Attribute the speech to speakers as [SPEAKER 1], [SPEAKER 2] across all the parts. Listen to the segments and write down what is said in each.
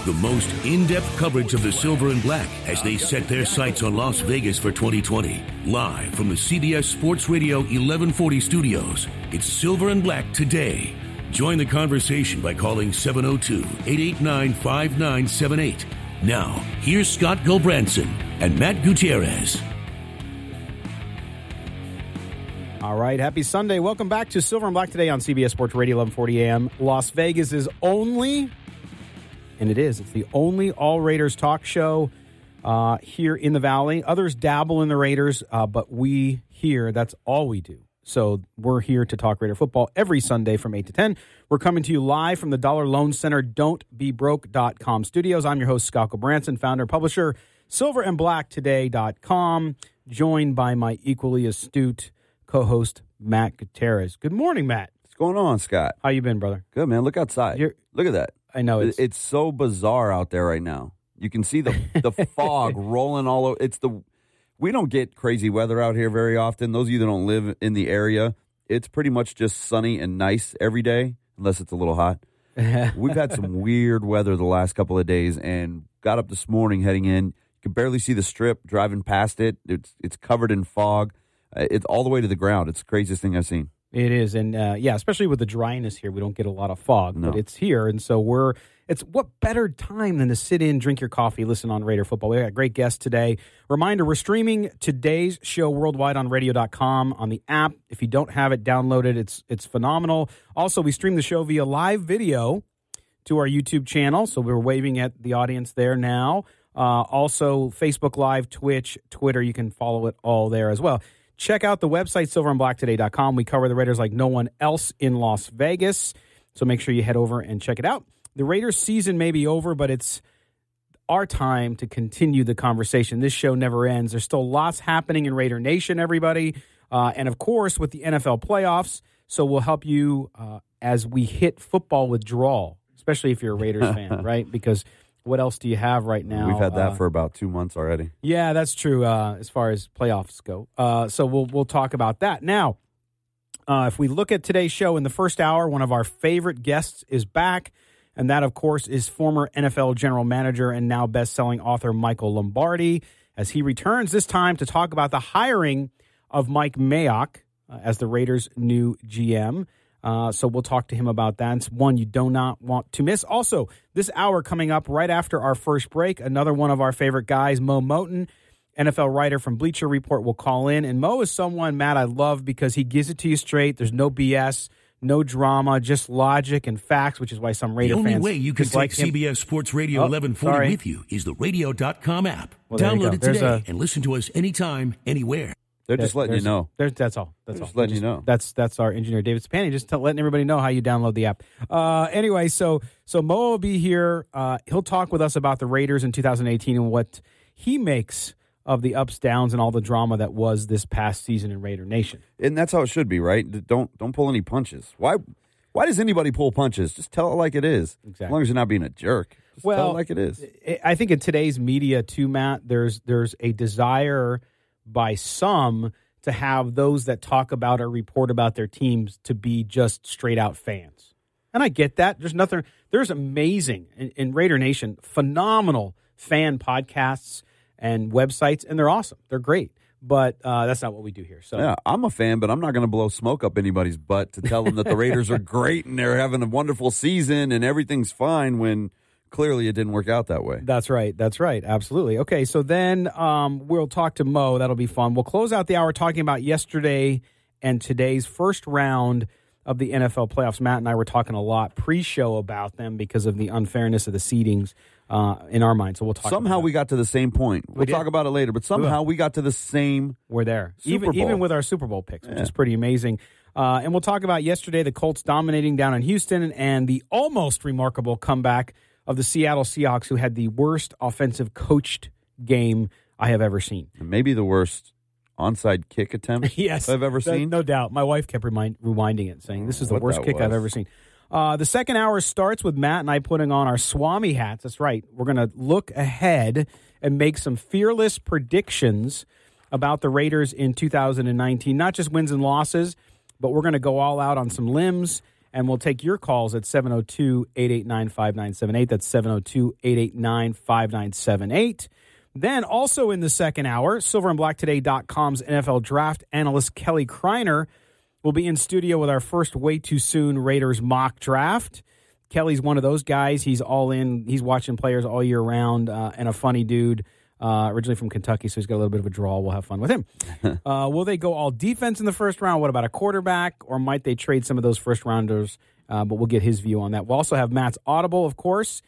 [SPEAKER 1] The most in-depth coverage of the Silver and Black as they set their sights on Las Vegas for 2020. Live from the CBS Sports Radio 1140 studios, it's Silver and Black today. Join the conversation by calling 702-889-5978. Now, here's Scott Gulbransen and Matt Gutierrez.
[SPEAKER 2] All right, happy Sunday. Welcome back to Silver and Black today on CBS Sports Radio 1140 AM. Las Vegas is only, and it's the only all Raiders talk show here in the Valley. Others dabble in the Raiders, but we here, that's all we do. So we're here to talk Raider football every Sunday from 8 to 10. We're coming to you live from the Dollar Loan Center, don'tbebroke.com studios. I'm your host, Scott Gulbransen, founder and publisher, silverandblacktoday.com, joined by my equally astute co-host, Matt Gutierrez. Good morning, Matt.
[SPEAKER 3] What's going on, Scott?
[SPEAKER 2] How you been, brother?
[SPEAKER 3] Good, man. Look outside. Look at that.
[SPEAKER 2] I know.
[SPEAKER 3] It's so bizarre out there right now. You can see the fog rolling all over. We don't get crazy weather out here very often. Those of you that don't live in the area, it's pretty much just sunny and nice every day, unless it's a little hot. We've had some weird weather the last couple of days, and got up this morning heading in. You can barely see the strip driving past it. It's covered in fog. It's all the way to the ground. It's the craziest thing I've seen.
[SPEAKER 2] It is, and especially with the dryness here, we don't get a lot of fog, but it's here, and so it's what better time than to sit in, drink your coffee, listen on Raider football. We got a great guest today. Reminder, we're streaming today's show worldwide on radio.com on the app. If you don't have it, download it. It's phenomenal. Also, we stream the show via live video to our YouTube channel, so we're waving at the audience there now. Also, Facebook Live, Twitch, Twitter, you can follow it all there as well. Check out the website, silverandblacktoday.com. We cover the Raiders like no one else in Las Vegas, so make sure you head over and check it out. The Raiders season may be over, but it's our time to continue the conversation. This show never ends. There's still lots happening in Raider Nation, everybody. And, of course, with the NFL playoffs, so we'll help you as we hit football withdrawal, especially if you're a Raiders fan, right? Because what else do you have right now?
[SPEAKER 3] We've had that for about 2 months already.
[SPEAKER 2] Yeah, that's true as far as playoffs go. So we'll talk about that. Now, if we look at today's show in the first hour, one of our favorite guests is back, and that, of course, is former NFL general manager and now best-selling author Michael Lombardi, as he returns this time to talk about the hiring of Mike Mayock as the Raiders' new GM. So we'll talk to him about that. It's one you do not want to miss. Also, this hour coming up right after our first break, another one of our favorite guys, Moton, NFL writer from Bleacher Report, will call in. And Mo is someone, Matt, I love because he gives it to you straight. There's no BS, no drama, just logic and facts, which is why some Raider fans
[SPEAKER 1] The only way you can take CBS Sports Radio 1140 with you is the radio.com app.
[SPEAKER 2] Well,
[SPEAKER 1] download it today and listen to us anytime, anywhere.
[SPEAKER 3] They're just letting you know.
[SPEAKER 2] That's all.
[SPEAKER 3] Just letting you know.
[SPEAKER 2] That's our engineer, David Spani, just letting everybody know how you download the app. Anyway, so Mo will be here. He'll talk with us about the Raiders in 2018 and what he makes of the ups, downs, and all the drama that was this past season in Raider Nation.
[SPEAKER 3] And that's how it should be, right? Don't pull any punches. Why does anybody pull punches? Just tell it like it is.
[SPEAKER 2] Exactly.
[SPEAKER 3] As long as you're not being a jerk. Just tell it like it is.
[SPEAKER 2] I think in today's media too, Matt, there's a desire by some to have those that talk about or report about their teams to be just straight out fans. And I get that. There's amazing in Raider Nation, phenomenal fan podcasts and websites, and they're awesome. They're great. But that's not what we do here. So
[SPEAKER 3] yeah, I'm a fan, but I'm not going to blow smoke up anybody's butt to tell them that the Raiders are great and they're having a wonderful season and everything's fine when clearly it didn't work out that way.
[SPEAKER 2] That's right. Absolutely. Okay, so then we'll talk to Mo. That'll be fun. We'll close out the hour talking about yesterday and today's first round of the NFL playoffs. Matt and I were talking a lot pre-show about them because of the unfairness of the seedings in our mind. So we'll talk
[SPEAKER 3] somehow
[SPEAKER 2] about
[SPEAKER 3] we got to the same point. We'll talk about it later, but somehow we got to the same
[SPEAKER 2] We're there.
[SPEAKER 3] Super Bowl.
[SPEAKER 2] Even with our Super Bowl picks, which is pretty amazing. And we'll talk about yesterday, the Colts dominating down in Houston and the almost remarkable comeback of the Seattle Seahawks, who had the worst offensive coached game I have ever seen.
[SPEAKER 3] And maybe the worst onside kick attempt I've ever seen.
[SPEAKER 2] No doubt. My wife kept rewinding it, saying this is the worst kick I've ever seen. The second hour starts with Matt and I putting on our Swami hats. That's right. We're going to look ahead and make some fearless predictions about the Raiders in 2019. Not just wins and losses, but we're going to go all out on some limbs And we'll take your calls at 702-889-5978. That's 702-889-5978. Then also in the second hour, silverandblacktoday.com's NFL draft analyst Kelly Kriner will be in studio with our first Way Too Soon Raiders mock draft. Kelly's one of those guys. He's all in. He's watching players all year round and a funny dude. Originally from Kentucky, so he's got a little bit of a draw. We'll have fun with him. Will they go all defense in the first round? What about a quarterback? Or might they trade some of those first-rounders? But we'll get his view on that. We'll also have Matt's Audible, of course.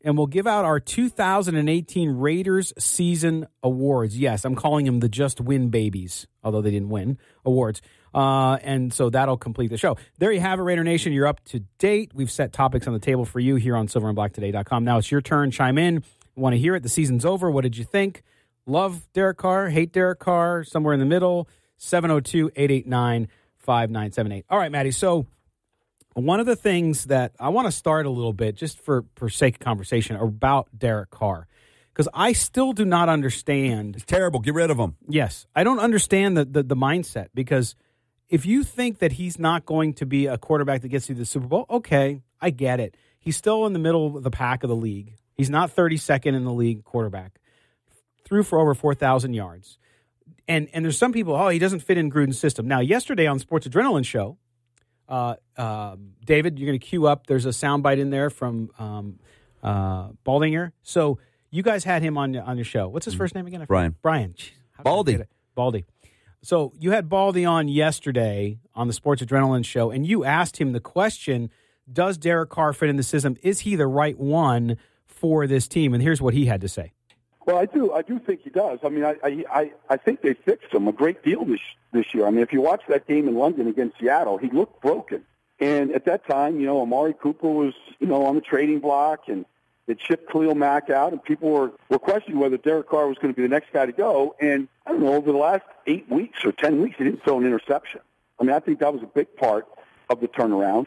[SPEAKER 2] And we'll give out our 2018 Raiders season awards. Yes, I'm calling them the Just Win Babies, although they didn't win awards. And so that'll complete the show. There you have it, Raider Nation. You're up to date. We've set topics on the table for you here on silverandblacktoday.com. Now it's your turn. Chime in. Want to hear it? The season's over. What did you think? Love Derek Carr? Hate Derek Carr? Somewhere in the middle? 702-889-5978. All right, Maddie. So one of the things that I want to start a little bit, just for sake of conversation, about Derek Carr, because I still do not understand.
[SPEAKER 3] It's terrible. Get rid of him.
[SPEAKER 2] Yes. I don't understand the mindset, because if you think that he's not going to be a quarterback that gets you to the Super Bowl, okay, I get it. He's still in the middle of the pack of the league. He's not 32nd in the league quarterback. Threw for over 4,000 yards. And there's some people, he doesn't fit in Gruden's system. Now, yesterday on Sports Adrenaline Show, David, you're going to queue up. There's a soundbite in there from Baldinger. So you guys had him on your show. What's his first name again?
[SPEAKER 3] Brian.
[SPEAKER 2] Jeez,
[SPEAKER 3] Baldy.
[SPEAKER 2] So you had Baldy on yesterday on the Sports Adrenaline Show, and you asked him the question, does Derek Carr fit in the system? Is he the right one for this team? And here's what he had to say.
[SPEAKER 4] Well, I do think he does. I mean, I think they fixed him a great deal this year. I mean, if you watch that game in London against Seattle, he looked broken. And at that time, Amari Cooper was, on the trading block, and it shipped Khalil Mack out, and people were questioning whether Derek Carr was going to be the next guy to go. And I don't know, over the last 8 weeks or 10 weeks, he didn't throw an interception. I mean, I think that was a big part of the turnaround.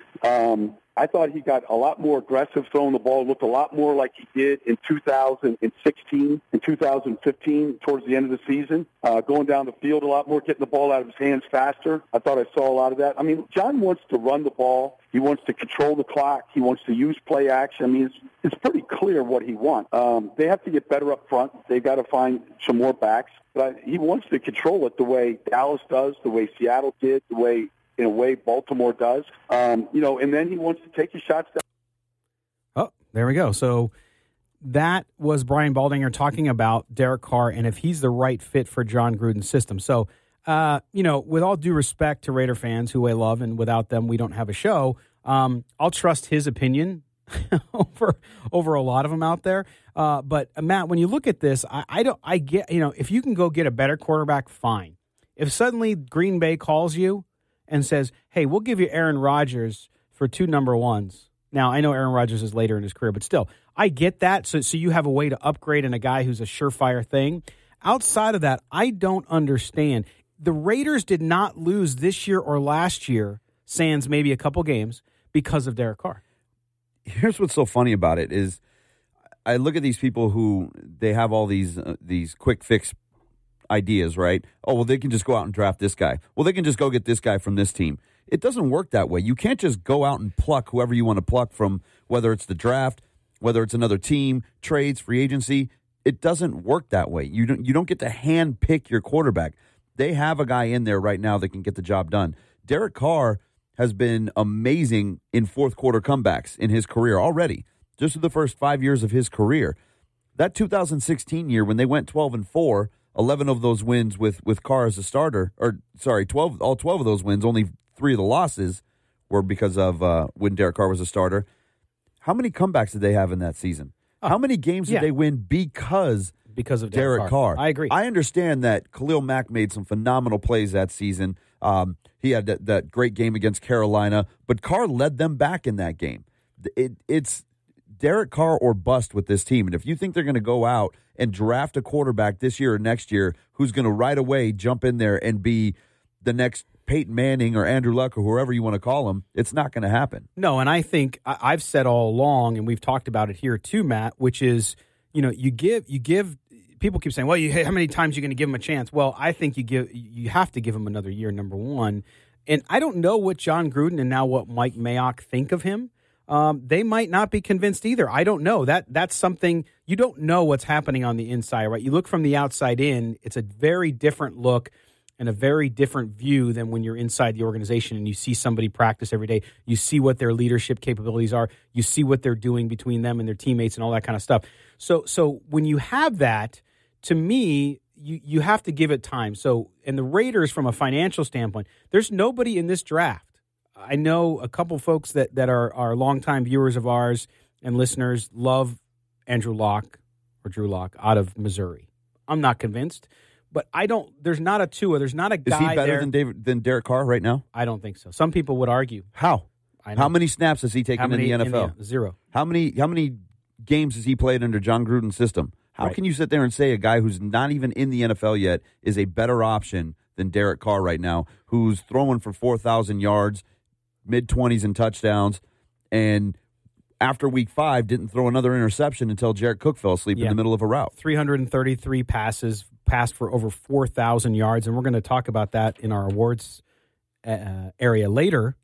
[SPEAKER 4] I thought he got a lot more aggressive throwing the ball, looked a lot more like he did in 2016 and 2015 towards the end of the season, going down the field a lot more, getting the ball out of his hands faster. I thought I saw a lot of that. I mean, John wants to run the ball. He wants to control the clock. He wants to use play action. I mean, it's pretty clear what he wants. They have to get better up front. They've got to find some more backs. But he wants to control it the way Dallas does, the way Seattle did, the way, in a way, Baltimore does, and then he wants to take his shots down.
[SPEAKER 2] Oh, there we go. So that was Brian Baldinger talking about Derek Carr and if he's the right fit for John Gruden's system. So, with all due respect to Raider fans who I love, and without them we don't have a show, I'll trust his opinion over a lot of them out there. But Matt, when you look at this, I get, if you can go get a better quarterback, fine. If suddenly Green Bay calls you and says, hey, we'll give you Aaron Rodgers for 2 number ones. Now, I know Aaron Rodgers is later in his career, but still, I get that. So you have a way to upgrade in a guy who's a surefire thing. Outside of that, I don't understand. The Raiders did not lose this year or last year, sans maybe a couple games, because of Derek Carr.
[SPEAKER 3] Here's what's so funny about it is I look at these people who they have all these quick fix ideas, right? Oh, well, they can just go out and draft this guy. Well, they can just go get this guy from this team. It doesn't work that way. You can't just go out and pluck whoever you want to pluck from, whether it's the draft, whether it's another team, trades, free agency. It doesn't work that way. You don't get to hand pick your quarterback. They have a guy in there right now that can get the job done. Derek Carr has been amazing in fourth quarter comebacks in his career already, just in the first 5 years of his career. That 2016 year when they went 12-4, 11 of those wins with Carr as a starter, all 12 of those wins, only 3 of the losses were because of when Derek Carr was a starter. How many comebacks did they have in that season? How many games did they win because of Derek Carr?
[SPEAKER 2] I agree.
[SPEAKER 3] I understand that Khalil Mack made some phenomenal plays that season. He had that great game against Carolina, but Carr led them back in that game. It's Derek Carr or bust with this team. And if you think they're going to go out and draft a quarterback this year or next year who's going to right away jump in there and be the next Peyton Manning or Andrew Luck or whoever you want to call him, it's not going to happen.
[SPEAKER 2] No, and I think I've said all along, and we've talked about it here too, Matt, which is, you give. People keep saying, well, how many times are you going to give him a chance? Well, I think you have to give him another year, number one. And I don't know what John Gruden and now what Mike Mayock think of him. They might not be convinced either. I don't know. That's something you don't know what's happening on the inside, right? You look from the outside in. It's a very different look and a very different view than when you're inside the organization and you see somebody practice every day. You see what their leadership capabilities are. You see what they're doing between them and their teammates and all that kind of stuff. So when you have that, to me, you have to give it time. So, and the Raiders, from a financial standpoint, there's nobody in this draft. I know a couple folks that are longtime viewers of ours and listeners love Drew Lock out of Missouri. I'm not convinced, but there's not a Tua. There's not a guy there.
[SPEAKER 3] Is he better than Derek Carr right now?
[SPEAKER 2] I don't think so. Some people would argue.
[SPEAKER 3] How? How many snaps has he taken in the NFL?
[SPEAKER 2] Zero.
[SPEAKER 3] How many games has he played under John Gruden's system? How can you sit there and say a guy who's not even in the NFL yet is a better option than Derek Carr right now, who's throwing for 4,000 yards, mid-20s in touchdowns, and after week 5 didn't throw another interception until Jared Cook fell asleep in the middle of a route. 333
[SPEAKER 2] passes, passed for over 4,000 yards, and we're going to talk about that in our awards area later.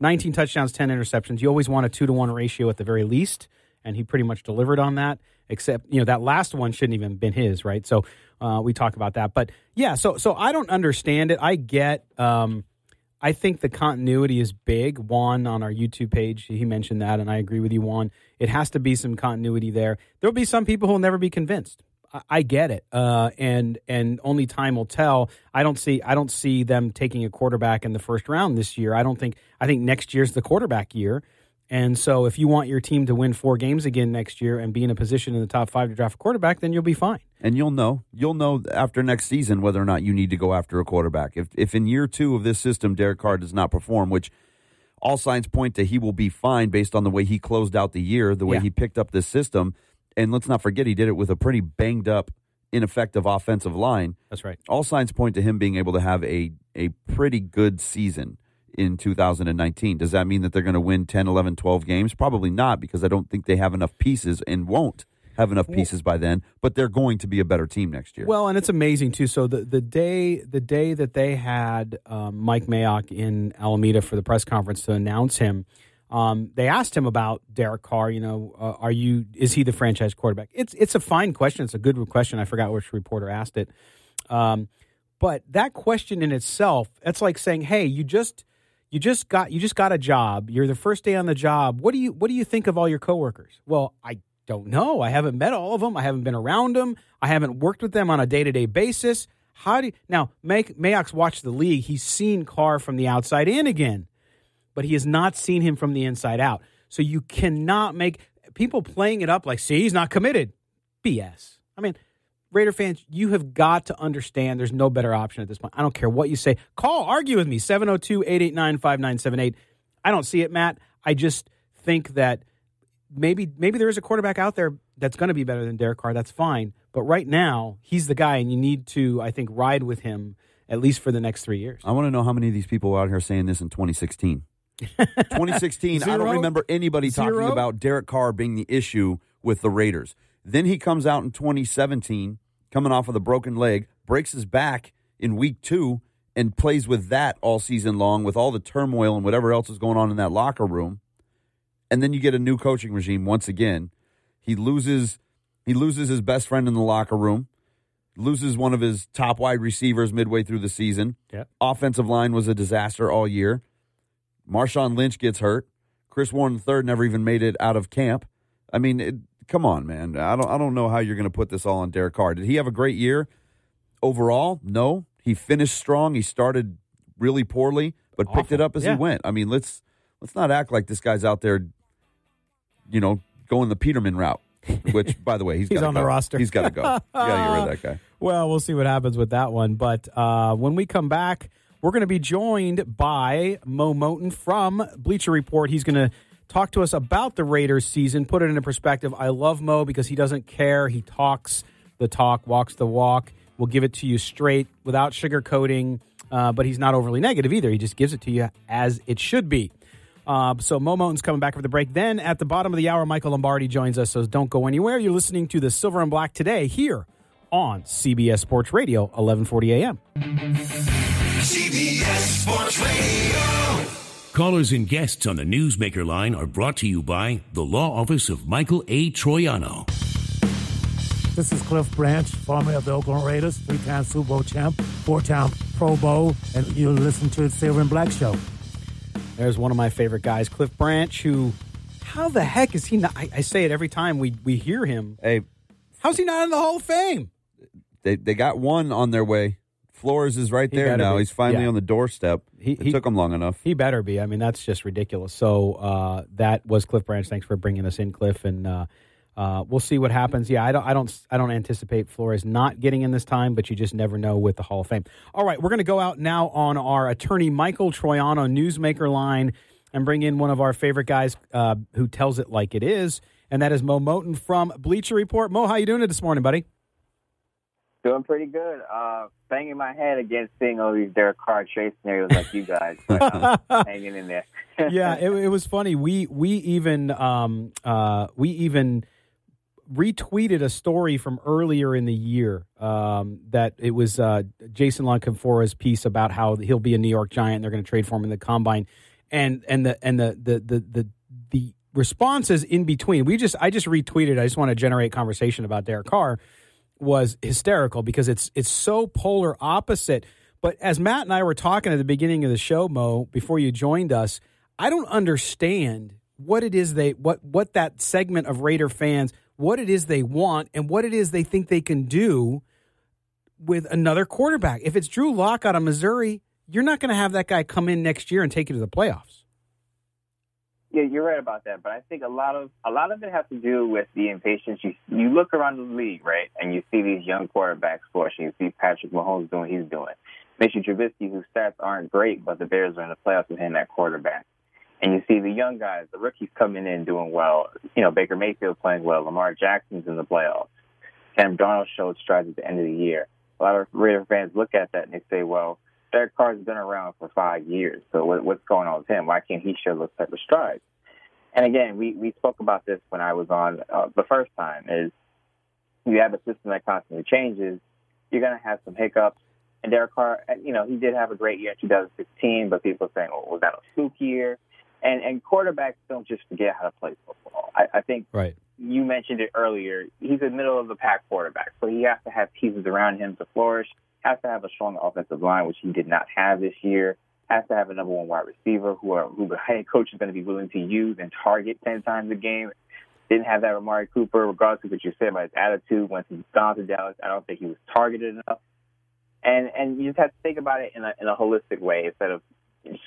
[SPEAKER 2] 19 touchdowns, 10 interceptions. You always want a 2-to-1 ratio at the very least, and he pretty much delivered on that, except, that last one shouldn't even been his, right? So we talk about that. But, yeah, so I don't understand it. I get I think the continuity is big. Juan on our YouTube page, he mentioned that, and I agree with you, Juan. It has to be some continuity there. There'll be some people who will never be convinced. I get it, and only time will tell. I don't see them taking a quarterback in the first round this year. I think next year's the quarterback year, and so if you want your team to win 4 games again next year and be in a position in the top 5 to draft a quarterback, then you'll be fine.
[SPEAKER 3] And you'll know after next season whether or not you need to go after a quarterback. If in year 2 of this system Derek Carr does not perform, which all signs point to he will be fine based on the way he closed out the year, the way he picked up this system. And let's not forget, he did it with a pretty banged-up, ineffective offensive line.
[SPEAKER 2] That's right.
[SPEAKER 3] All signs point to him being able to have a pretty good season in 2019. Does that mean that they're going to win 10, 11, 12 games? Probably not, because I don't think they have enough pieces and won't have enough pieces by then, but they're going to be a better team next year.
[SPEAKER 2] Well, and it's amazing, too. So the day that they had Mike Mayock in Alameda for the press conference to announce him, they asked him about Derek Carr. Is he the franchise quarterback? It's a fine question. It's a good question. I forgot which reporter asked it. But that question in itself, it's like saying, "Hey, you just got a job. You're the first day on the job. What do you think of all your coworkers?" Well, I don't know. I haven't met all of them. I haven't been around them. I haven't worked with them on a day-to-day basis. Now, Mayock's watched the league. He's seen Carr from the outside in again, but he has not seen him from the inside out. So you cannot make people playing it up like, see, he's not committed. BS. I mean, Raider fans, you have got to understand there's no better option at this point. I don't care what you say. Argue with me, 702-889-5978. I don't see it, Matt. I just think that maybe there is a quarterback out there that's going to be better than Derek Carr. That's fine. But right now, he's the guy, and you need to, I think, ride with him at least for the next 3 years.
[SPEAKER 3] I want to know how many of these people are out here saying this in 2016. 2016, I don't remember anybody talking about Derek Carr being the issue with the Raiders. Then he comes out in 2017, coming off of the broken leg, breaks his back in week 2, and plays with that all season long with all the turmoil and whatever else is going on in that locker room. And then you get a new coaching regime once again. He loses his best friend in the locker room, loses one of his top wide receivers midway through the season.
[SPEAKER 2] Yep.
[SPEAKER 3] Offensive line was a disaster all year. Marshawn Lynch gets hurt. Chris Warren III never even made it out of camp. I mean, come on, man. I don't know how you're going to put this all on Derek Carr. Did he have a great year overall? No. He finished strong. He started really poorly, but picked it up as he went. I mean, let's not act like this guy's out there, going the Peterman route, which, by the way, he's
[SPEAKER 2] on the roster.
[SPEAKER 3] He's got to go. You got to get rid of that guy.
[SPEAKER 2] Well, we'll see what happens with that one. But when we come back, we're going to be joined by Mo Moton from Bleacher Report. He's going to talk to us about the Raiders season, put it into perspective. I love Mo because he doesn't care. He talks the talk, walks the walk. We'll give it to you straight without sugarcoating, but he's not overly negative either. He just gives it to you as it should be. So Mo Moton's coming back for the break. Then at the bottom of the hour, Michael Lombardi joins us, so don't go anywhere. You're listening to the Silver and Black today here on CBS Sports Radio, 1140 a.m.
[SPEAKER 1] CBS Sports Radio. Callers and guests on the Newsmaker line are brought to you by the Law Office of Michael A. Troiano.
[SPEAKER 5] This is Cliff Branch, former of the Oakland Raiders, 3-time Super Bowl champ, 4-time Pro Bowl, and you listen to the Silver and Black Show.
[SPEAKER 2] There's one of my favorite guys, Cliff Branch, who, how the heck is he not? I say it every time we hear him.
[SPEAKER 3] Hey,
[SPEAKER 2] how's he not in the Hall of Fame?
[SPEAKER 3] They got one on their way. Flores is right there now. He's finally on the doorstep. It took him long enough.
[SPEAKER 2] He better be. I mean, that's just ridiculous. So that was Cliff Branch. Thanks for bringing us in, Cliff. And we'll see what happens. Yeah, I don't anticipate Flores not getting in this time, but you just never know with the Hall of Fame. All right, we're going to go out now on our attorney Michael Troiano Newsmaker line and bring in one of our favorite guys who tells it like it is, and that is Mo Moton from Bleacher Report. Mo, how you doing this morning, buddy?
[SPEAKER 6] Doing pretty good. Banging my head against seeing all these Derek Carr chase scenarios like you guys, but hanging in there.
[SPEAKER 2] Yeah, it was funny. We even retweeted a story from earlier in the year that it was Jason La Canfora's piece about how he'll be a New York Giant and they're going to trade for him in the combine, and the responses in between. I just retweeted. I just want to generate conversation about Derek Carr. Was hysterical because it's so polar opposite. But as Matt and I were talking at the beginning of the show, Mo, before you joined us, I don't understand what it is what that segment of Raider fans, what it is they want and what it is they think they can do with another quarterback. If it's Drew Lock out of Missouri, you're not going to have that guy come in next year and take you to the playoffs.
[SPEAKER 6] Yeah, you're right about that, but I think a lot of it has to do with the impatience. You look around the league, right, and you see these young quarterbacks flourishing. You see Patrick Mahomes doing what he's doing. Mitchell Trubisky, whose stats aren't great, but the Bears are in the playoffs with him at quarterback. And you see the young guys, the rookies coming in doing well. You know, Baker Mayfield playing well. Lamar Jackson's in the playoffs. Sam Darnold showed strides at the end of the year. A lot of Raider fans look at that and they say, well, Derek Carr's been around for 5 years, so what's going on with him? Why can't he show those type of strides? And again, we spoke about this when I was on the first time, is you have a system that constantly changes, you're going to have some hiccups. And Derek Carr, you know, he did have a great year in 2016, but people are saying, oh, was that a fluke year? And quarterbacks don't just forget how to play football. I think You mentioned it earlier. He's a middle-of-the-pack quarterback, so he has to have pieces around him to flourish, has to have a strong offensive line, which he did not have this year, has to have a number one wide receiver who the head coach is going to be willing to use and target 10 times a game. Didn't have that with Amari Cooper, regardless of what you said about his attitude. Once he's gone to Dallas, I don't think he was targeted enough. And you just have to think about it in a holistic way instead of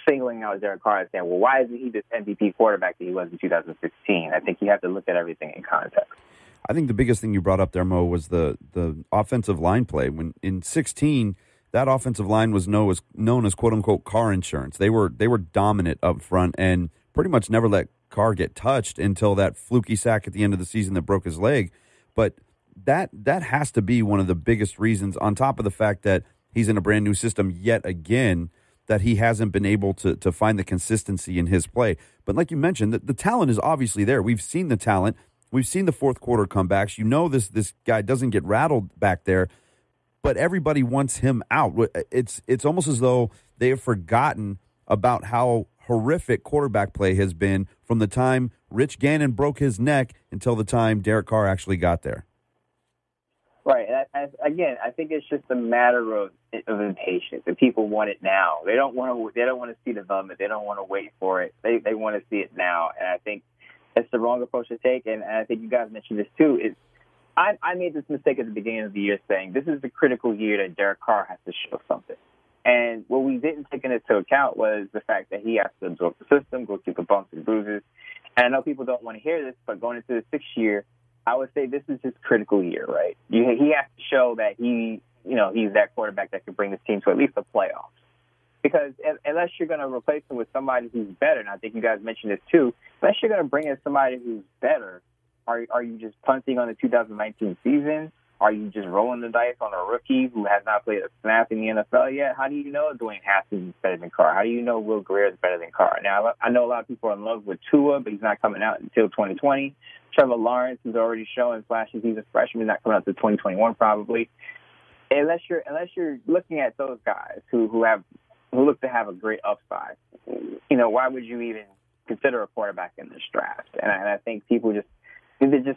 [SPEAKER 6] singling out Derek Carr and saying, well, why isn't he this MVP quarterback that he was in 2016? I think you have to look at everything in context.
[SPEAKER 3] I think the biggest thing you brought up there, Mo, was the offensive line play. When in 16, that offensive line was known as quote unquote Carr insurance. They were dominant up front and pretty much never let Carr get touched until that fluky sack at the end of the season that broke his leg. But that has to be one of the biggest reasons, on top of the fact that he's in a brand new system yet again, that he hasn't been able to find the consistency in his play. But like you mentioned, the talent is obviously there. We've seen the talent. We've seen the fourth quarter comebacks. You know this guy doesn't get rattled back there, but everybody wants him out. It's almost as though they have forgotten about how horrific quarterback play has been from the time Rich Gannon broke his neck until the time Derek Carr actually got there.
[SPEAKER 6] Right. Again, I think it's just a matter of impatience. And people want it now. They don't want to see development. They don't want to wait for it. They want to see it now. And I think that's the wrong approach to take. And I think you guys mentioned this too. I made this mistake at the beginning of the year saying this is the critical year that Derek Carr has to show something. And what we didn't take into account was the fact that he has to absorb the system, go through the bumps and bruises. And I know people don't want to hear this, but going into the sixth year, I would say this is his critical year, right? He has to show that he's that quarterback that can bring this team to at least the playoffs. Because unless you're going to replace him with somebody who's better, and I think you guys mentioned this too, unless you're going to bring in somebody who's better, are you just punting on the 2019 season? Are you just rolling the dice on a rookie who has not played a snap in the NFL yet? How do you know Dwayne Haskins is better than Carr? How do you know Will Greer is better than Carr? Now, I know a lot of people are in love with Tua, but he's not coming out until 2020. Trevor Lawrence is already showing flashes. He's a freshman, not coming out until 2021 probably. Unless you're looking at those guys who have who look to have a great upside. Why would you even consider a quarterback in this draft? And I think people just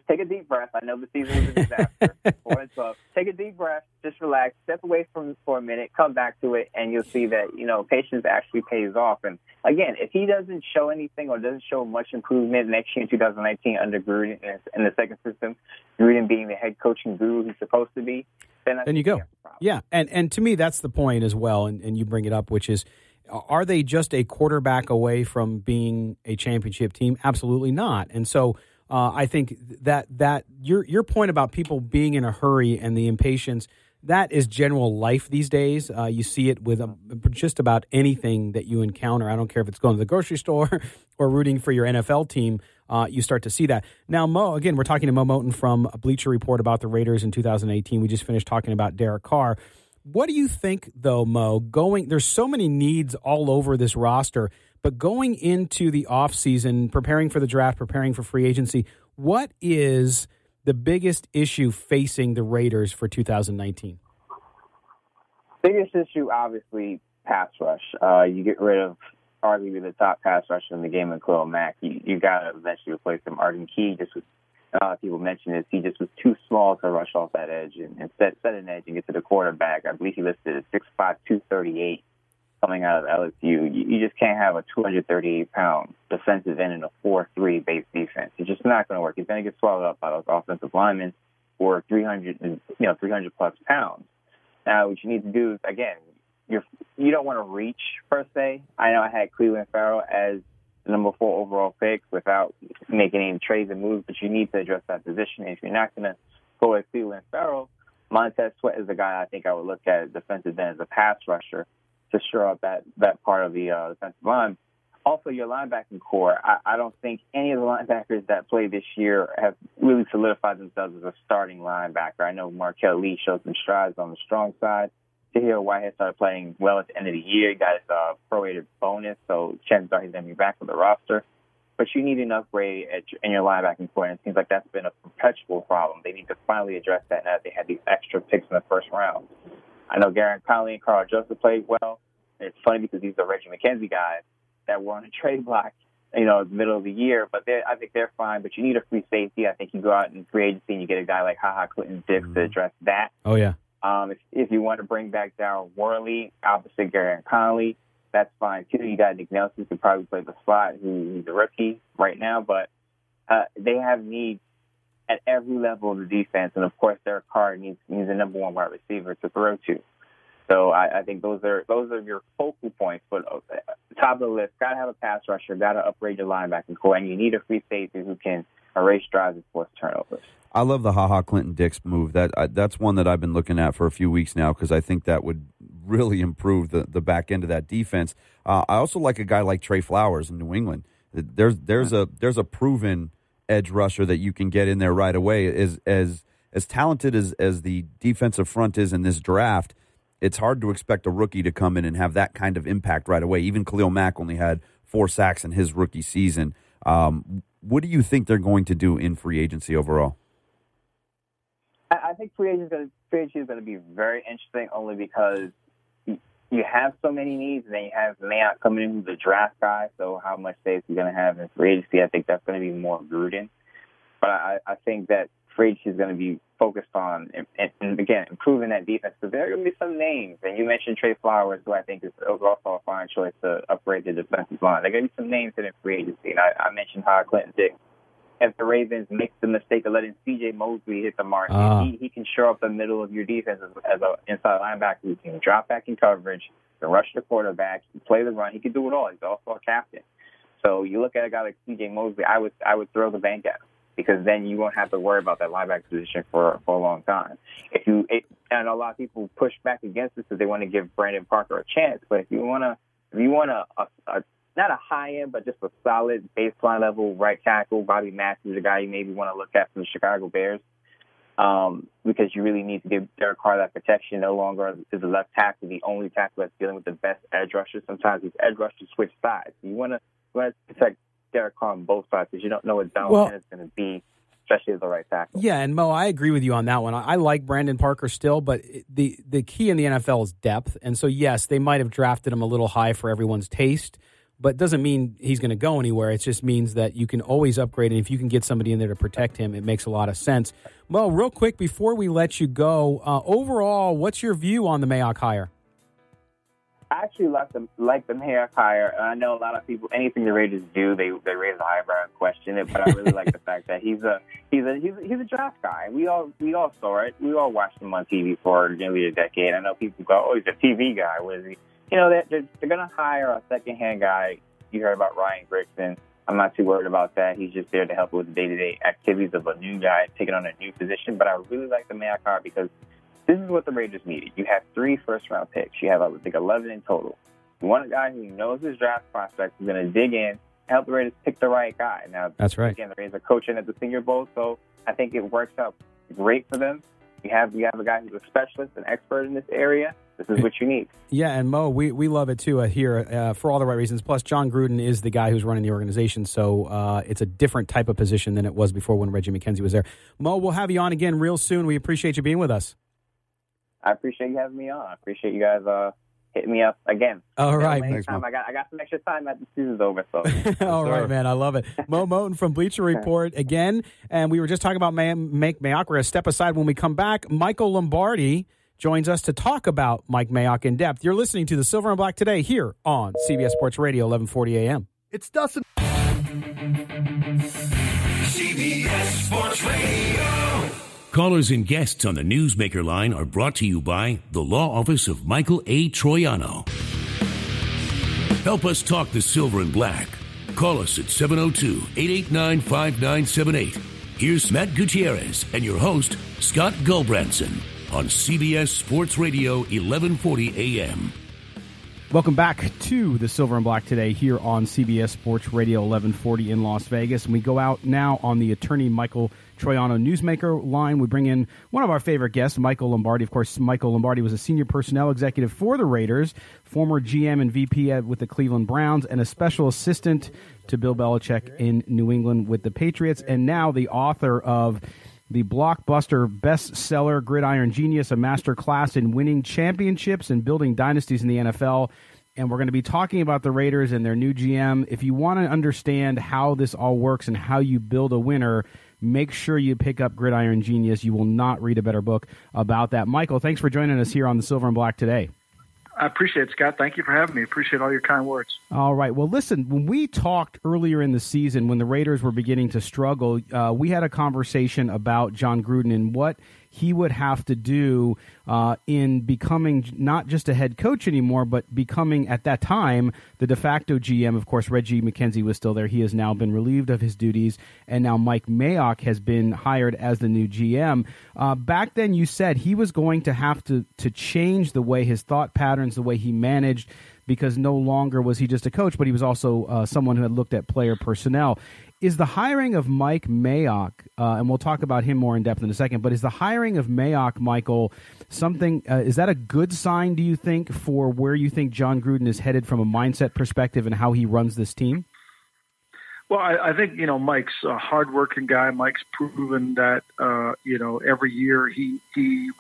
[SPEAKER 6] take a deep breath. I know the season was a disaster, 4-12. Take a deep breath, just relax, step away from it for a minute, come back to it, and you'll see that patience actually pays off. And again, if he doesn't show anything or doesn't show much improvement next year in 2019 under Gruden in the second system, Gruden being the head coaching guru he's supposed to be, then
[SPEAKER 2] you go. Yeah, and to me, that's the point as well, and you bring it up, which is, are they just a quarterback away from being a championship team? Absolutely not. And so I think that your point about people being in a hurry and the impatience, that is general life these days. You see it with just about anything that you encounter. I don't care if it's going to the grocery store or rooting for your NFL team. You start to see that. Now, Mo, again, we're talking to Mo Moton from Bleacher Report about the Raiders in 2018. We just finished talking about Derek Carr. What do you think, though, Mo, there's so many needs all over this roster, but going into the offseason, preparing for the draft, preparing for free agency, what is the biggest issue facing the Raiders for 2019?
[SPEAKER 6] Biggest issue, obviously, pass rush. You get rid of arguably the top pass rusher in the game, Khalil Mack. You got to eventually replace him. Arden Key people mention this. He just was too small to rush off that edge and set an edge and get to the quarterback. I believe he listed at 6'5", 238 coming out of LSU. You just can't have a 238-pound defensive end in a 4-3 base defense. It's just not going to work. He's going to get swallowed up by those offensive linemen who are 300-plus pounds. Now, what you need to do is, again, you don't want to reach, per se. I know I had Cleveland Farrell as the number 4 overall pick without making any trades and moves, but you need to address that position. And if you're not going to go with Cleveland Farrell, Montez Sweat is the guy I think I would look at defensive end as a pass rusher to shore up that part of the defensive line. Also, your linebacking core, I don't think any of the linebackers that played this year have really solidified themselves as a starting linebacker. I know Markel Lee showed some strides on the strong side. Tahir Whitehead started playing well at the end of the year. He got his prorated bonus, so chances are he's going to be back on the roster. But you need an upgrade in your linebacking core, and it seems like that's been a perpetual problem. They need to finally address that now that they had these extra picks in the first round. I know Garrett Conley and Carl Joseph played well. It's funny because these are Reggie McKenzie guys that were on a trade block, the middle of the year. But I think they're fine. But you need a free safety. I think you go out in free agency and you get a guy like Clinton Dix to address that.
[SPEAKER 2] Oh, yeah.
[SPEAKER 6] If you want to bring back Darryl Worley, opposite Garrett Conley, that's fine too. You got Nick Nelson who could probably play the slot, who's a rookie right now. But they have needs at every level of the defense. And, of course, Derek Carr needs a number 1 wide receiver to throw to. So I think those are your focal points. But top of the list, got to have a pass rusher, got to upgrade your linebacking core, and you need a free safety who can erase drives and force turnovers.
[SPEAKER 3] I love the Clinton Dix move. That's one that I've been looking at for a few weeks now because I think that would really improve the back end of that defense. I also like a guy like Trey Flowers in New England. There's a proven edge rusher that you can get in there right away. As talented as the defensive front is in this draft, it's hard to expect a rookie to come in and have that kind of impact right away. Even Khalil Mack only had 4 sacks in his rookie season. What do you think they're going to do in free agency overall?
[SPEAKER 6] I think free agency is going to be very interesting only because you have so many needs, and then you have Mayock coming in who's the draft guy, so how much space you're going to have in free agency, I think that's going to be more Gruden. But I think that free agency is going to be focused on, and again, improving that defense, because there are going to be some names, and you mentioned Trey Flowers, who I think is also a fine choice to upgrade the defensive line. There are going to be some names in free agency, and I mentioned Clinton Dix. If the Ravens make the mistake of letting C.J. Mosley hit the mark, he can shore up the middle of your defense as an inside linebacker who can drop back in coverage, can rush the quarterback, he can play the run. He can do it all. He's also a captain. So you look at a guy like C.J. Mosley, I would throw the bank at him because then you won't have to worry about that linebacker position for a long time. And a lot of people push back against this because they want to give Brandon Parker a chance. But if you want a not a high end, but just a solid baseline level right tackle, Bobby Matthews, a guy you maybe want to look at from the Chicago Bears, because you really need to give Derek Carr that protection. No longer is the left tackle the only tackle that's dealing with the best edge rushers. Sometimes these edge rushers switch sides. You want to protect Derek Carr on both sides because you don't know what Donald is going to be especially as the right tackle.
[SPEAKER 2] Yeah, and Mo, I agree with you on that one. I like Brandon Parker still, but the key in the NFL is depth. And so, yes, they might have drafted him a little high for everyone's taste, but doesn't mean he's going to go anywhere. It just means that you can always upgrade, and if you can get somebody in there to protect him, it makes a lot of sense. Mo, real quick, before we let you go, overall, what's your view on the Mayock hire?
[SPEAKER 6] I actually like the Mayock hire. I know a lot of people, anything the Raiders do, they raise the eyebrow and question it. But I really like the fact that he's a draft guy. We all saw it. We all watched him on TV for nearly a decade. I know people go, "Oh, he's a TV guy." What is he? You know, they're going to hire a second-hand guy. You heard about Ryan Grigson. I'm not too worried about that. He's just there to help with the day-to-day activities of a new guy taking on a new position. But I really like the Mayock hire because this is what the Raiders needed. You have 3 first-round picks. You have, I think, 11 in total. You want a guy who knows his draft prospects, who's going to dig in, help the Raiders pick the right guy. Now,
[SPEAKER 2] that's right.
[SPEAKER 6] Again, the Raiders are coaching at the Senior Bowl, so I think it works out great for them. You have a guy who's a specialist, an expert in this area. This is what you need.
[SPEAKER 2] Yeah, and Mo, we love it too here for all the right reasons. Plus, John Gruden is the guy who's running the organization, so it's a different type of position than it was before when Reggie McKenzie was there. Mo, we'll have you on again real soon. We appreciate you being with us.
[SPEAKER 6] I appreciate you having me on. I appreciate you guys hitting me up again.
[SPEAKER 2] All right.
[SPEAKER 6] Thanks, I got some extra time after the season's over. So.
[SPEAKER 2] All right, man. I love it. Mo Moton from Bleacher Report again. And we were just talking about Mike Mayock. We're going to step aside when we come back. Michael Lombardi joins us to talk about Mike Mayock in depth. You're listening to the Silver and Black today here on CBS Sports Radio, 1140 a.m.
[SPEAKER 7] It's Dustin.
[SPEAKER 1] CBS Sports Radio. Callers and guests on the Newsmaker line are brought to you by the Law Office of Michael A. Troiano. Help us talk the Silver and Black. Call us at 702-889-5978. Here's Matt Gutierrez and your host, Scott Gulbranson, on CBS Sports Radio, 1140 a.m.
[SPEAKER 2] Welcome back to the Silver and Black today here on CBS Sports Radio 1140 in Las Vegas. And we go out now on the attorney Michael Troiano Newsmaker line. We bring in one of our favorite guests, Michael Lombardi. Of course, Michael Lombardi was a senior personnel executive for the Raiders, former GM and VP with the Cleveland Browns, and a special assistant to Bill Belichick in New England with the Patriots, and now the author of the blockbuster bestseller Gridiron Genius, a master class in winning championships and building dynasties in the NFL. And we're going to be talking about the Raiders and their new GM. If you want to understand how this all works and how you build a winner, make sure you pick up Gridiron Genius. You will not read a better book about that. Michael, thanks for joining us here on the Silver and Black today.
[SPEAKER 7] I appreciate it, Scott. Thank you for having me. Appreciate all your kind words.
[SPEAKER 2] All right. Well, listen, when we talked earlier in the season, when the Raiders were beginning to struggle, we had a conversation about John Gruden and what he would have to do in becoming not just a head coach anymore, but becoming, at that time, the de facto GM. Of course, Reggie McKenzie was still there. He has now been relieved of his duties, and now Mike Mayock has been hired as the new GM. Back then, you said he was going to have to change the way his thought patterns, the way he managed, because no longer was he just a coach, but he was also someone who had looked at player personnel. Is the hiring of Mike Mayock, and we'll talk about him more in depth in a second, but is the hiring of Mayock, Michael, something, is that a good sign, do you think, for where you think John Gruden is headed from a mindset perspective and how he runs this team?
[SPEAKER 7] Well, I think, Mike's a hardworking guy. Mike's proven that, every year he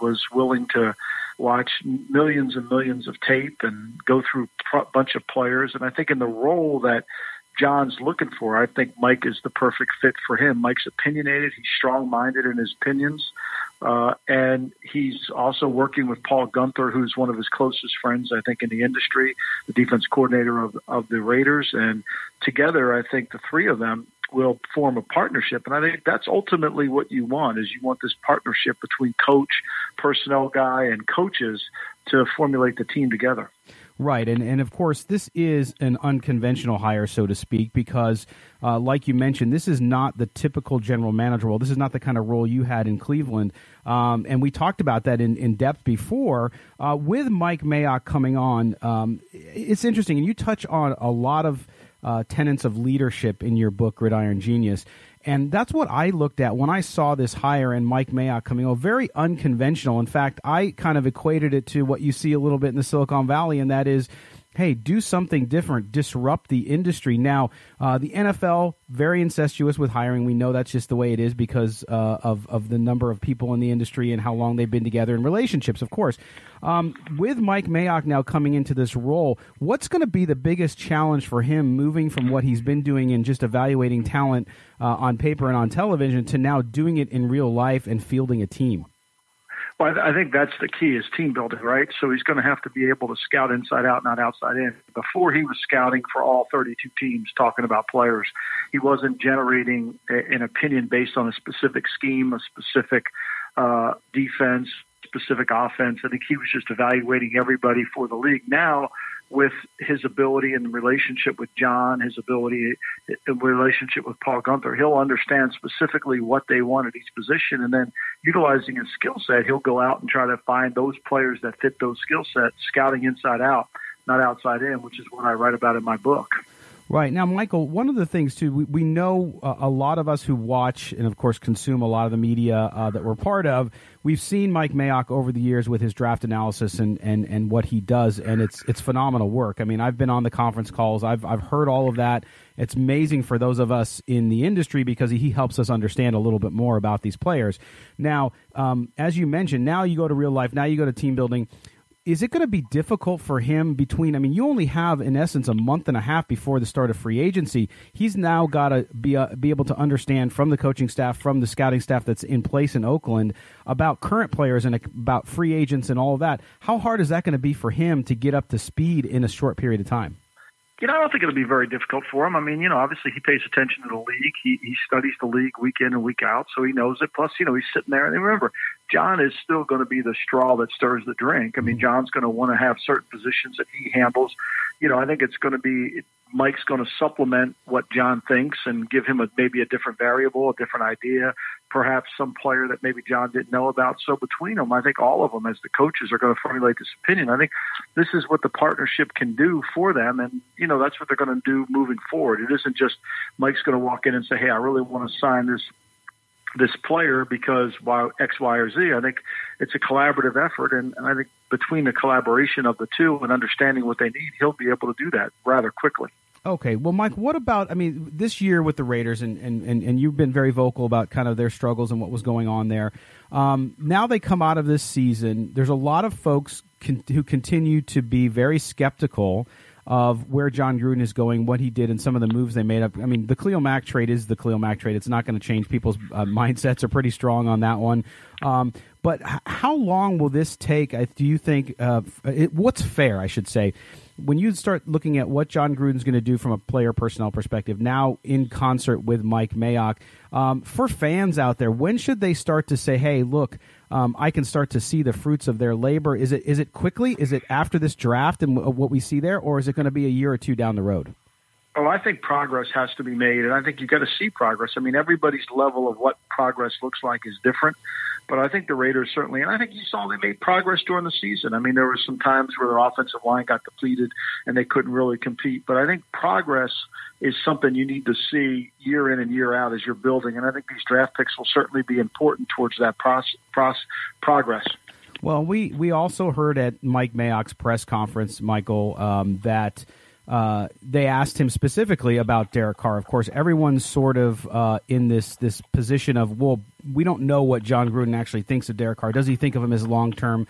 [SPEAKER 7] was willing to watch millions and millions of tape and go through a bunch of players. And I think in the role that John's looking for, I think Mike is the perfect fit for him. Mike's opinionated. He's strong-minded in his opinions. And he's also working with Paul Gunther, who's one of his closest friends, I think, in the industry, the defense coordinator of the Raiders. And together, I think the three of them will form a partnership. And I think that's ultimately what you want, is you want this partnership between coach, personnel guy, and coaches to formulate the team together.
[SPEAKER 2] Right, and of course, this is an unconventional hire, so to speak, because like you mentioned, this is not the typical general manager role. This is not the kind of role you had in Cleveland, and we talked about that in depth before. With Mike Mayock coming on, it's interesting, and you touch on a lot of tenets of leadership in your book, Gridiron Genius. And that's what I looked at when I saw this hire and Mike Mayock coming over. Very unconventional. In fact, I kind of equated it to what you see a little bit in the Silicon Valley, and that is hey, do something different, disrupt the industry. Now, the NFL, very incestuous with hiring. We know that's just the way it is because of the number of people in the industry and how long they've been together in relationships, of course. With Mike Mayock now coming into this role, what's going to be the biggest challenge for him moving from what he's been doing in just evaluating talent on paper and on television to now doing it in real life and fielding a team?
[SPEAKER 7] Well, I think that's the key is team building, right? So he's going to have to be able to scout inside out, not outside in. Before he was scouting for all 32 teams, talking about players, he wasn't generating an opinion based on a specific scheme, a specific defense, specific offense. I think he was just evaluating everybody for the league. Now, with his ability and relationship with John, his ability in relationship with Paul Gunther, he'll understand specifically what they want at each position, and then utilizing his skill set, he'll go out and try to find those players that fit those skill sets, scouting inside out, not outside in, which is what I write about in my book.
[SPEAKER 2] Right. Now, Michael, one of the things, too, we know a lot of us who watch and, of course, consume a lot of the media that we're part of, we've seen Mike Mayock over the years with his draft analysis and what he does, and it's phenomenal work. I mean, I've been on the conference calls. I've heard all of that. It's amazing for those of us in the industry because he helps us understand a little bit more about these players. Now, as you mentioned, now you go to real life, now you go to team building. Is it going to be difficult for him you only have, in essence, a month and a half before the start of free agency. He's now got to be able to understand from the coaching staff, from the scouting staff that's in place in Oakland, about current players and about free agents and all of that. How hard is that going to be for him to get up to speed in a short period of time?
[SPEAKER 7] I don't think it'll be very difficult for him. I mean, obviously he pays attention to the league. He studies the league week in and week out, so he knows it. Plus, he's sitting there. And remember, John is still going to be the straw that stirs the drink. I mean, John's going to want to have certain positions that he handles. I think it's going to be Mike's going to supplement what John thinks and give him maybe a different variable, a different idea, perhaps some player that maybe John didn't know about. So between them, I think all of them as the coaches are going to formulate this opinion. I think this is what the partnership can do for them. And, that's what they're going to do moving forward. It isn't just Mike's going to walk in and say, hey, I really want to sign this player because X, Y, or Z. I think it's a collaborative effort. And I think between the collaboration of the two and understanding what they need, he'll be able to do that rather quickly.
[SPEAKER 2] Okay. Well, Mike, what about, this year with the Raiders, and you've been very vocal about kind of their struggles and what was going on there. Now they come out of this season, there's a lot of folks who continue to be very skeptical of where John Gruden is going, what he did, and some of the moves they made up. The Khalil Mack trade is the Khalil Mack trade. It's not going to change. People's mindsets are pretty strong on that one. But how long will this take, do you think? What's fair, I should say, when you start looking at what John Gruden's going to do from a player personnel perspective, now in concert with Mike Mayock, for fans out there, when should they start to say, hey, look, I can start to see the fruits of their labor? Is it quickly? Is it after this draft and what we see there? Or is it going to be a year or two down the road?
[SPEAKER 7] Oh, I think progress has to be made, and I think you've got to see progress. Everybody's level of what progress looks like is different, but I think the Raiders certainly, and I think you saw they made progress during the season. There were some times where their offensive line got depleted and they couldn't really compete, but I think progress is something you need to see year in and year out as you're building, and I think these draft picks will certainly be important towards that progress.
[SPEAKER 2] Well, we also heard at Mike Mayock's press conference, Michael, that they asked him specifically about Derek Carr. Of course, everyone's sort of in this position of, well, we don't know what John Gruden actually thinks of Derek Carr. Does he think of him as a long-term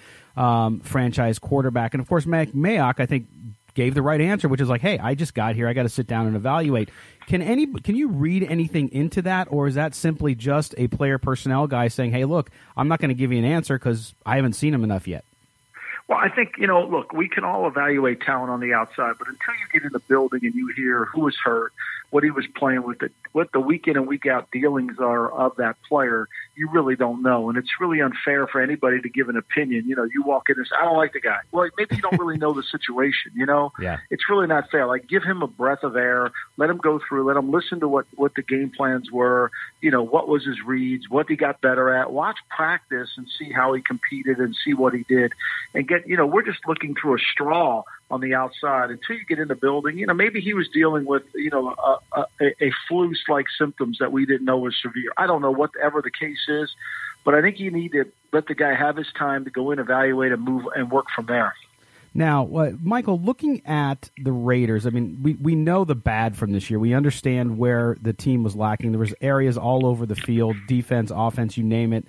[SPEAKER 2] franchise quarterback? And, of course, Mike Mayock, I think, gave the right answer, which is like, hey, I just got here. I got to sit down and evaluate. Can you read anything into that, or is that simply just a player personnel guy saying, hey, look, I'm not going to give you an answer because I haven't seen him enough yet?
[SPEAKER 7] Well, I think, look, we can all evaluate talent on the outside, but until you get in the building and you hear who was hurt, what he was playing with, what the week in and week out dealings are of that player, you really don't know. And it's really unfair for anybody to give an opinion. You walk in and say, I don't like the guy. Well, maybe you don't really know the situation,
[SPEAKER 2] Yeah.
[SPEAKER 7] It's really not fair. Like, give him a breath of air, let him go through, let him listen to what the game plans were, what was his reads, what he got better at, watch practice and see how he competed and see what he did. And we're just looking through a straw on the outside until you get in the building. Maybe he was dealing with, a flu-like symptoms that we didn't know was severe. I don't know whatever the case is, but I think you need to let the guy have his time to go in, evaluate, and move and work from there.
[SPEAKER 2] Now, Michael, looking at the Raiders, I mean, we know the bad from this year. We understand where the team was lacking. There was areas all over the field, defense, offense, you name it,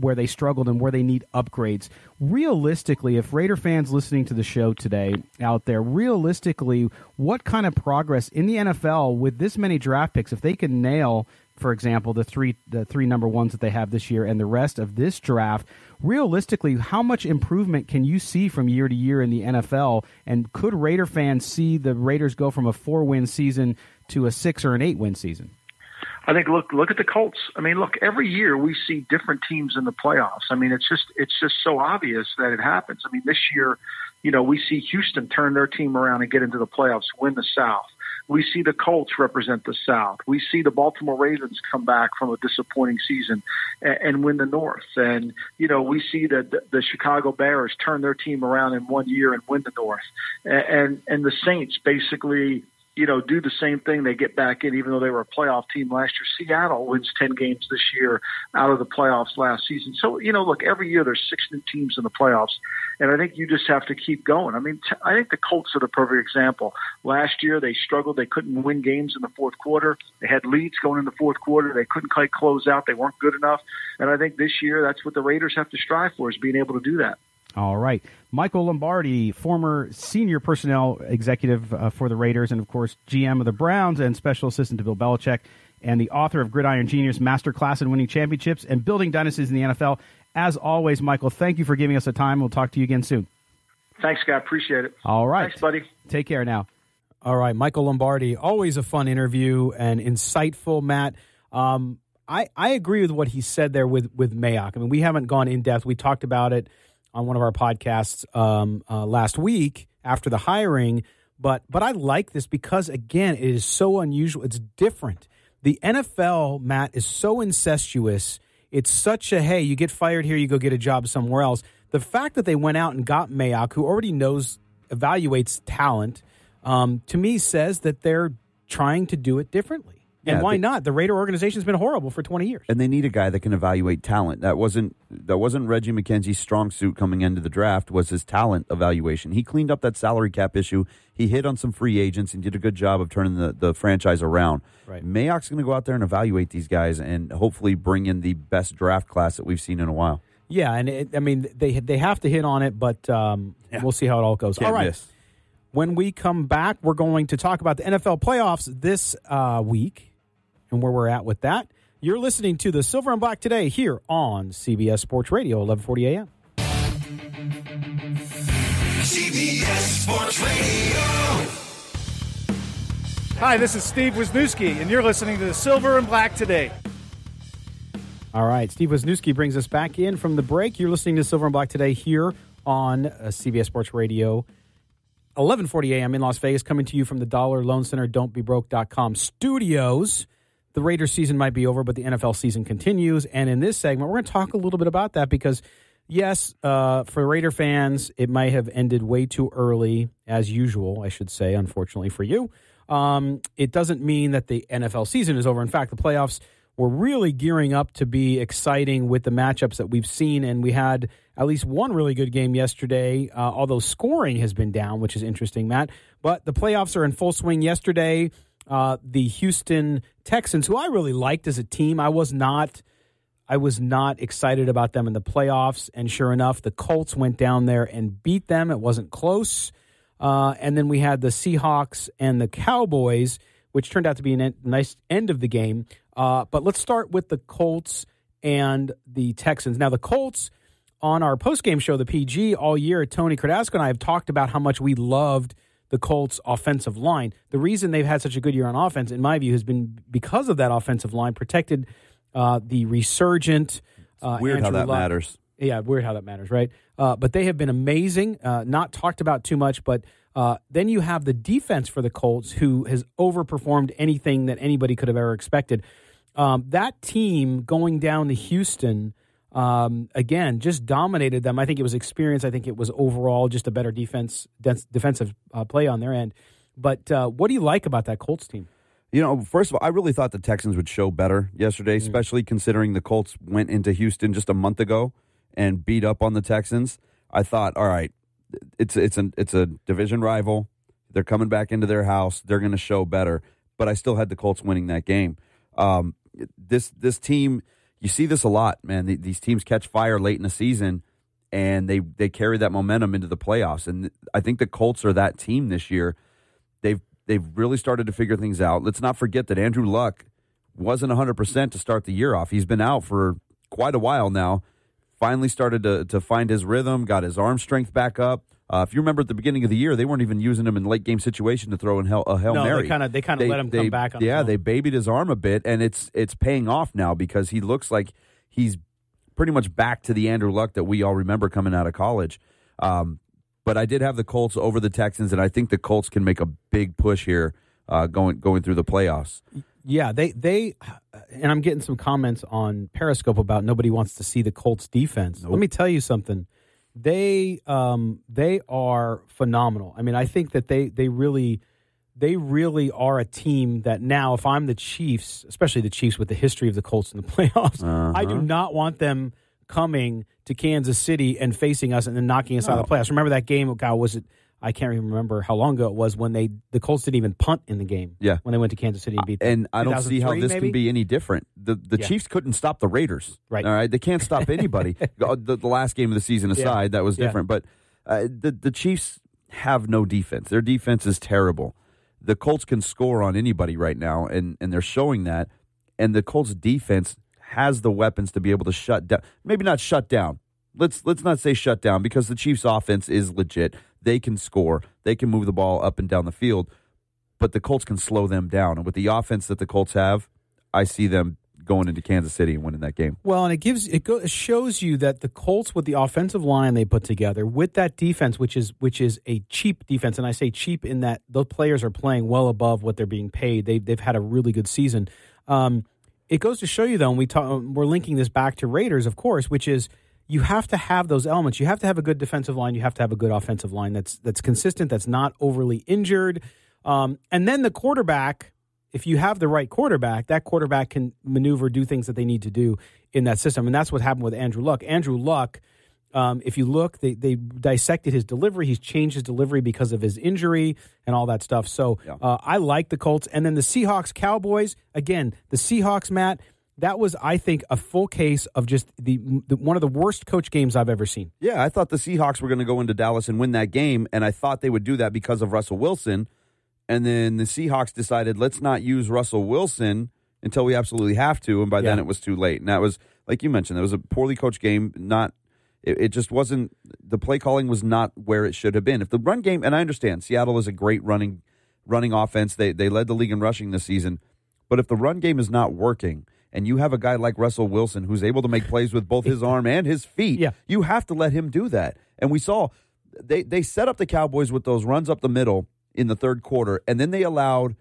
[SPEAKER 2] where they struggled and where they need upgrades. Realistically, if Raider fans listening to the show today out there, realistically, what kind of progress in the NFL with this many draft picks, if they can nail, for example, the three number ones that they have this year and the rest of this draft, realistically, how much improvement can you see from year to year in the NFL? And could Raider fans see the Raiders go from a 4-win season to a 6 or an 8-win season?
[SPEAKER 7] I think look at the Colts. I mean, look, every year we see different teams in the playoffs. I mean, it's just so obvious that it happens. I mean, this year, we see Houston turn their team around and get into the playoffs, win the South. We see the Colts represent the South. We see the Baltimore Ravens come back from a disappointing season and win the North. And, we see the Chicago Bears turn their team around in 1 year and win the North. And the Saints basically, do the same thing. They get back in, even though they were a playoff team last year. Seattle wins 10 games this year out of the playoffs last season. So, look, every year there's 6 new teams in the playoffs. And I think you just have to keep going. I mean, I think the Colts are the perfect example. Last year they struggled. They couldn't win games in the fourth quarter. They had leads going in the fourth quarter. They couldn't quite close out. They weren't good enough. And I think this year that's what the Raiders have to strive for, is being able to do that.
[SPEAKER 2] All right. Michael Lombardi, former senior personnel executive for the Raiders and, of course, GM of the Browns and special assistant to Bill Belichick, and the author of Gridiron Genius, Masterclass in Winning Championships and Building Dynasties in the NFL. As always, Michael, thank you for giving us the time. We'll talk to you again soon.
[SPEAKER 7] Thanks, Scott. Appreciate it.
[SPEAKER 2] All right.
[SPEAKER 7] Thanks, buddy.
[SPEAKER 2] Take care now. All right, Michael Lombardi, always a fun interview and insightful, Matt. I agree with what he said there with Mayock. I mean, we haven't gone in depth. We talked about it on one of our podcasts last week after the hiring, but I like this because, again, it is so unusual. It's different. The NFL, Matt, is so incestuous. It's such a, hey, you get fired here, you go get a job somewhere else. The fact that they went out and got Mayock, who already evaluates talent, to me says that they're trying to do it differently. And why not? The Raider organization has been horrible for 20 years.
[SPEAKER 3] And they need a guy that can evaluate talent. That wasn't Reggie McKenzie's strong suit coming into the draft, was his talent evaluation. He cleaned up that salary cap issue. He hit on some free agents and did a good job of turning the franchise around.
[SPEAKER 2] Right.
[SPEAKER 3] Mayock's going to go out there and evaluate these guys and hopefully bring in the best draft class that we've seen in a while.
[SPEAKER 2] Yeah, and they have to hit on it, but we'll see how it all goes.
[SPEAKER 3] Can't
[SPEAKER 2] all right.
[SPEAKER 3] miss.
[SPEAKER 2] When we come back, we're going to talk about the NFL playoffs this week and where we're at with that. You're listening to the Silver and Black Today here on CBS Sports Radio, 1140 a.m.
[SPEAKER 8] CBS Sports Radio.
[SPEAKER 9] Hi, this is Steve Wisniewski, and you're listening to the Silver and Black Today.
[SPEAKER 2] All right, Steve Wisniewski brings us back in from the break. You're listening to Silver and Black Today here on CBS Sports Radio, 1140 a.m. in Las Vegas, coming to you from the Dollar Loan Center, don'tbebroke.com studios. The Raiders season might be over, but the NFL season continues. And in this segment, we're going to talk a little bit about that because, yes, for Raider fans, it might have ended way too early, as usual, I should say, unfortunately for you. It doesn't mean that the NFL season is over. In fact, the playoffs were really gearing up to be exciting with the matchups that we've seen. And we had at least one really good game yesterday, although scoring has been down, which is interesting, Matt. But the playoffs are in full swing yesterday. The Houston Texans, who I really liked as a team, I was not excited about them in the playoffs. And sure enough, the Colts went down there and beat them. It wasn't close. And then we had the Seahawks and the Cowboys, which turned out to be a nice end of the game. But let's start with the Colts and the Texans. Now, the Colts, on our postgame show, the PG, all year, Tony Cardasco and I have talked about how much we loved the Colts' offensive line. The reason they've had such a good year on offense, in my view, has been because of that offensive line, protected the resurgent
[SPEAKER 3] weird
[SPEAKER 2] Andrew
[SPEAKER 3] how that
[SPEAKER 2] Luck.
[SPEAKER 3] matters.
[SPEAKER 2] Yeah, weird how that matters, right? But they have been amazing, not talked about too much, but then you have the defense for the Colts, who has overperformed anything that anybody could have ever expected. That team going down to Houston, again, just dominated them. I think it was experience. I think it was overall just a better defensive play on their end. But what do you like about that Colts team?
[SPEAKER 3] First of all, I really thought the Texans would show better yesterday, especially considering the Colts went into Houston just a month ago and beat up on the Texans. I thought, all right, it's a division rival. They're coming back into their house. They're going to show better. But I still had the Colts winning that game. This team, you see this a lot, man. These teams catch fire late in the season, and they carry that momentum into the playoffs. And I think the Colts are that team this year. They've really started to figure things out. Let's not forget that Andrew Luck wasn't 100% to start the year off. He's been out for quite a while now. Finally started to find his rhythm, got his arm strength back up. If you remember at the beginning of the year, they weren't even using him in late game situation to throw in a Hail Mary.
[SPEAKER 2] They kind of let him come back.
[SPEAKER 3] They babied his arm a bit, and it's paying off now because he looks like he's pretty much back to the Andrew Luck that we all remember coming out of college. But I did have the Colts over the Texans, and I think the Colts can make a big push here going through the playoffs.
[SPEAKER 2] Yeah, they and I'm getting some comments on Periscope about nobody wants to see the Colts defense. Nope. Let me tell you something. They are phenomenal. I mean, I think that they really are a team that now, if I'm the Chiefs, especially the Chiefs with the history of the Colts in the playoffs, I do not want them coming to Kansas City and facing us and then knocking us out of the playoffs. Remember that game? God, was it? I can't even remember how long ago it was when the Colts didn't even punt in the game.
[SPEAKER 3] Yeah.
[SPEAKER 2] When they went to Kansas City and beat them.
[SPEAKER 3] And I don't see how this can be any different. The Chiefs couldn't stop the Raiders.
[SPEAKER 2] Right.
[SPEAKER 3] All right. They can't stop anybody. the last game of the season aside, that was different. But the Chiefs have no defense. Their defense is terrible. The Colts can score on anybody right now, and they're showing that. And the Colts defense has the weapons to be able to shut down. Maybe not shut down. Let's not say shut down, because the Chiefs' offense is legit. They can score. They can move the ball up and down the field. But the Colts can slow them down. And with the offense that the Colts have, I see them going into Kansas City and winning that game.
[SPEAKER 2] Well, and it shows you that the Colts, with the offensive line they put together, with that defense, which is a cheap defense, and I say cheap in that those players are playing well above what they're being paid. They've had a really good season. It goes to show you, though, and we're linking this back to Raiders, of course, which is, you have to have those elements. You have to have a good defensive line. You have to have a good offensive line that's consistent, that's not overly injured. And then the quarterback, if you have the right quarterback, that quarterback can maneuver, do things that they need to do in that system. And that's what happened with Andrew Luck. Andrew Luck, if you look, they dissected his delivery. He's changed his delivery because of his injury and all that stuff. So I like the Colts. And then the Seahawks, Cowboys, again, the Seahawks, Matt, that was, I think, a full case of just the one of the worst coach games I've ever seen.
[SPEAKER 3] Yeah, I thought the Seahawks were going to go into Dallas and win that game, and I thought they would do that because of Russell Wilson. And then the Seahawks decided, let's not use Russell Wilson until we absolutely have to, and by then it was too late. And that was, like you mentioned, it was a poorly coached game. It just wasn't, the play calling was not where it should have been. If the run game, and I understand, Seattle is a great running offense. They led the league in rushing this season. But if the run game is not working, and you have a guy like Russell Wilson who's able to make plays with both his arm and his feet, you have to let him do that. And we saw they set up the Cowboys with those runs up the middle in the third quarter, and then they allowed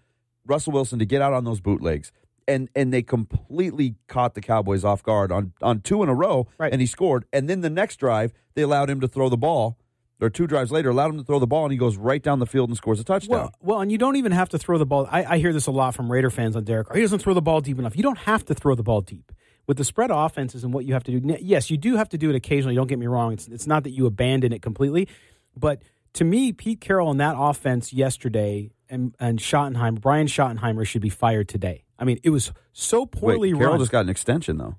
[SPEAKER 3] Russell Wilson to get out on those bootlegs. And they completely caught the Cowboys off guard on two in a row, and he scored. And then the next drive, they allowed him to throw the ball. Or 2 drives later, allowed him to throw the ball, and he goes right down the field and scores a touchdown.
[SPEAKER 2] Well, and you don't even have to throw the ball. I hear this a lot from Raider fans on Derek. He doesn't throw the ball deep enough. You don't have to throw the ball deep. With the spread offenses and what you have to do, yes, you do have to do it occasionally. Don't get me wrong. It's not that you abandon it completely. But to me, Pete Carroll and that offense yesterday and Schottenheimer, Brian Schottenheimer should be fired today. I mean, it was so poorly run.
[SPEAKER 3] Carroll just got an extension, though.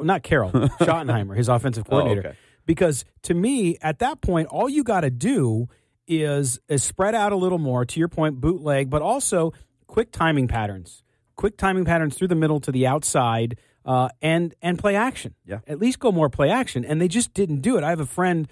[SPEAKER 2] Not Carroll, Schottenheimer, his offensive coordinator.
[SPEAKER 3] Oh, okay.
[SPEAKER 2] Because to me, at that point, all you got to do is spread out a little more, to your point, bootleg, but also quick timing patterns. Quick timing patterns through the middle to the outside and play action.
[SPEAKER 3] Yeah.
[SPEAKER 2] At least go more play action. And they just didn't do it. I have a friend,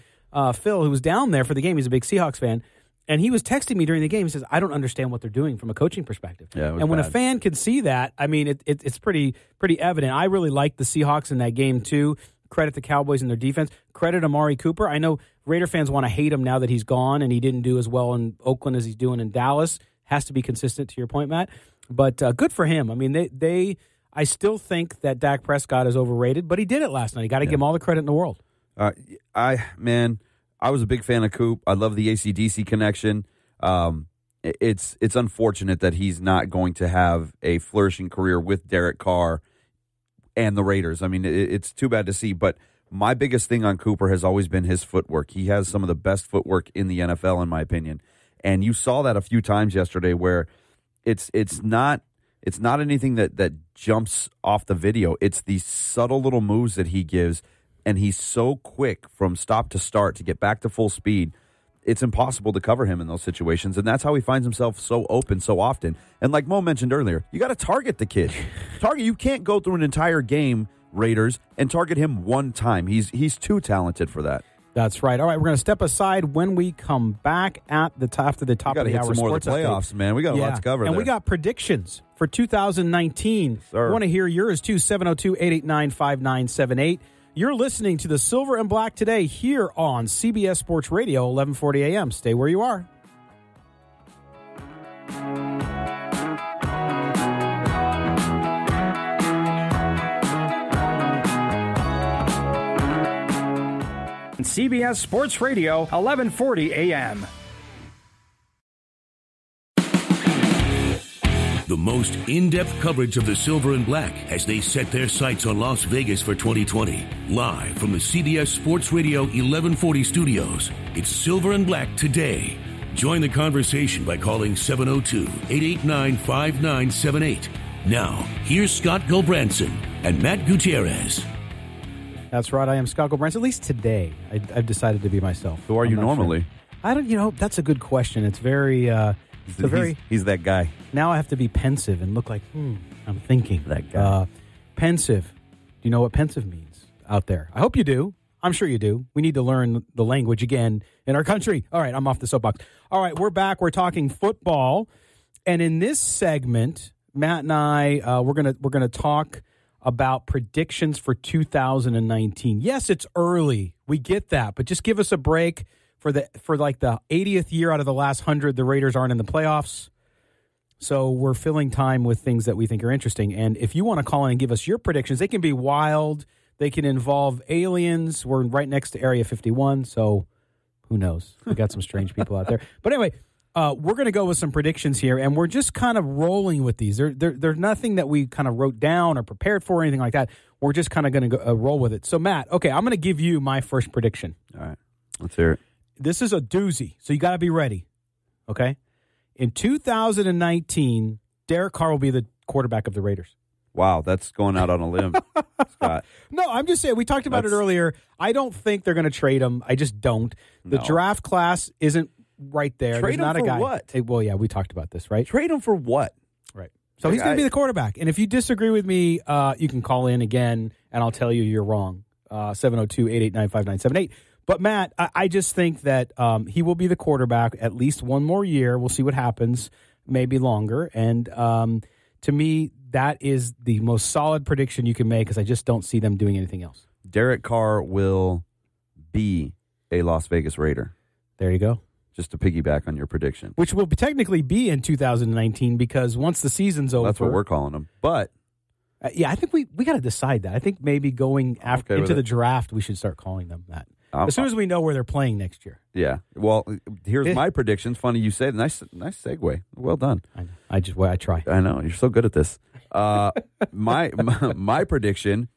[SPEAKER 2] Phil, who was down there for the game. He's a big Seahawks fan. And he was texting me during the game. He says, I don't understand what they're doing from a coaching perspective.
[SPEAKER 3] Yeah,
[SPEAKER 2] and when a fan can see that, I mean, it's pretty evident. I really liked the Seahawks in that game, too. Credit the Cowboys and their defense. Credit Amari Cooper. I know Raider fans want to hate him now that he's gone and he didn't do as well in Oakland as he's doing in Dallas. Has to be consistent, to your point, Matt. But good for him. I mean, I still think that Dak Prescott is overrated, but he did it last night. You got to give him all the credit in the world.
[SPEAKER 3] I was a big fan of Coop. I love the AC/DC connection. It's unfortunate that he's not going to have a flourishing career with Derek Carr and the Raiders. I mean, it's too bad to see. But My biggest thing on Cooper has always been his footwork. He has some of the best footwork in the NFL, in my opinion. And you saw that a few times yesterday where it's not anything that jumps off the video. It's these subtle little moves that he gives, and he's so quick from stop to start to get back to full speed. It's impossible to cover him in those situations, and that's how he finds himself so open so often. And like Mo mentioned earlier, you got to target the kid. You can't go through an entire game, Raiders, and target him one time. He's too talented for that.
[SPEAKER 2] That's right. All right, we're going to step aside when we come back after the top of the hour.
[SPEAKER 3] We got to hit some more of the playoffs, man. We got a lot to cover.
[SPEAKER 2] And
[SPEAKER 3] there.
[SPEAKER 2] we got predictions for 2019.
[SPEAKER 3] Sir.
[SPEAKER 2] I want to hear yours too. 702-889-5978. You're listening to the Silver and Black today here on CBS Sports Radio, 1140 a.m. Stay where you are.
[SPEAKER 10] CBS Sports Radio, 1140 a.m.
[SPEAKER 1] The most in-depth coverage of the Silver and Black as they set their sights on Las Vegas for 2020. Live from the CBS Sports Radio 1140 studios, it's Silver and Black today. Join the conversation by calling 702-889-5978. Now, here's Scott Gulbransen and Matt Gutierrez.
[SPEAKER 2] That's right. I am Scott Gulbransen. At least today, I've decided to be myself.
[SPEAKER 3] Who are you normally?
[SPEAKER 2] Sure. I don't. That's a good question. It's very.
[SPEAKER 3] He's that guy.
[SPEAKER 2] Now I have to be pensive and look like I'm thinking.
[SPEAKER 3] That guy.
[SPEAKER 2] Pensive. Do you know what pensive means out there? I hope you do. I'm sure you do. We need to learn the language again in our country. All right, I'm off the soapbox. All right, we're back. We're talking football, and in this segment, Matt and I we're gonna talk about predictions for 2019. Yes, it's early. We get that, but just give us a break for like the 80th year out of the last 100. The Raiders aren't in the playoffs, so we're filling time with things that we think are interesting. And if you want to call in and give us your predictions, they can be wild. They can involve aliens. We're right next to Area 51, so who knows? We got some strange people out there. But anyway, we're going to go with some predictions here, and we're just kind of rolling with these. There's nothing that we kind of wrote down or prepared for or anything like that. We're just kind of going to roll with it. So, Matt, okay, I'm going to give you my first prediction.
[SPEAKER 3] All right, let's hear it.
[SPEAKER 2] This is a doozy, so you got to be ready, okay? In 2019, Derek Carr will be the quarterback of the Raiders.
[SPEAKER 3] Wow, that's going out on a limb, Scott.
[SPEAKER 2] No, I'm just saying, we talked about it earlier. I don't think they're going to trade him. I just don't. The draft class isn't right there.
[SPEAKER 3] Trade him for what?
[SPEAKER 2] Well, yeah, we talked about this, right?
[SPEAKER 3] Trade him for what?
[SPEAKER 2] Right. So he's going to be the quarterback. And if you disagree with me, you can call in again, and I'll tell you you're wrong. 702-889-5978. But, Matt, I just think that he will be the quarterback at least one more year. We'll see what happens, maybe longer. And to me, that is the most solid prediction you can make because I just don't see them doing anything else.
[SPEAKER 3] Derek Carr will be a Las Vegas Raider.
[SPEAKER 2] There you go.
[SPEAKER 3] Just to piggyback on your prediction.
[SPEAKER 2] Which will technically be in 2019 because once the season's over.
[SPEAKER 3] That's what we're calling them. But
[SPEAKER 2] yeah, I think we got to decide that. I think maybe going into the draft, we should start calling them that. As soon as we know where they're playing next year.
[SPEAKER 3] Yeah. Well, here's my predictions. Funny you said. Nice segue. Well done.
[SPEAKER 2] I try.
[SPEAKER 3] I know. You're so good at this. My prediction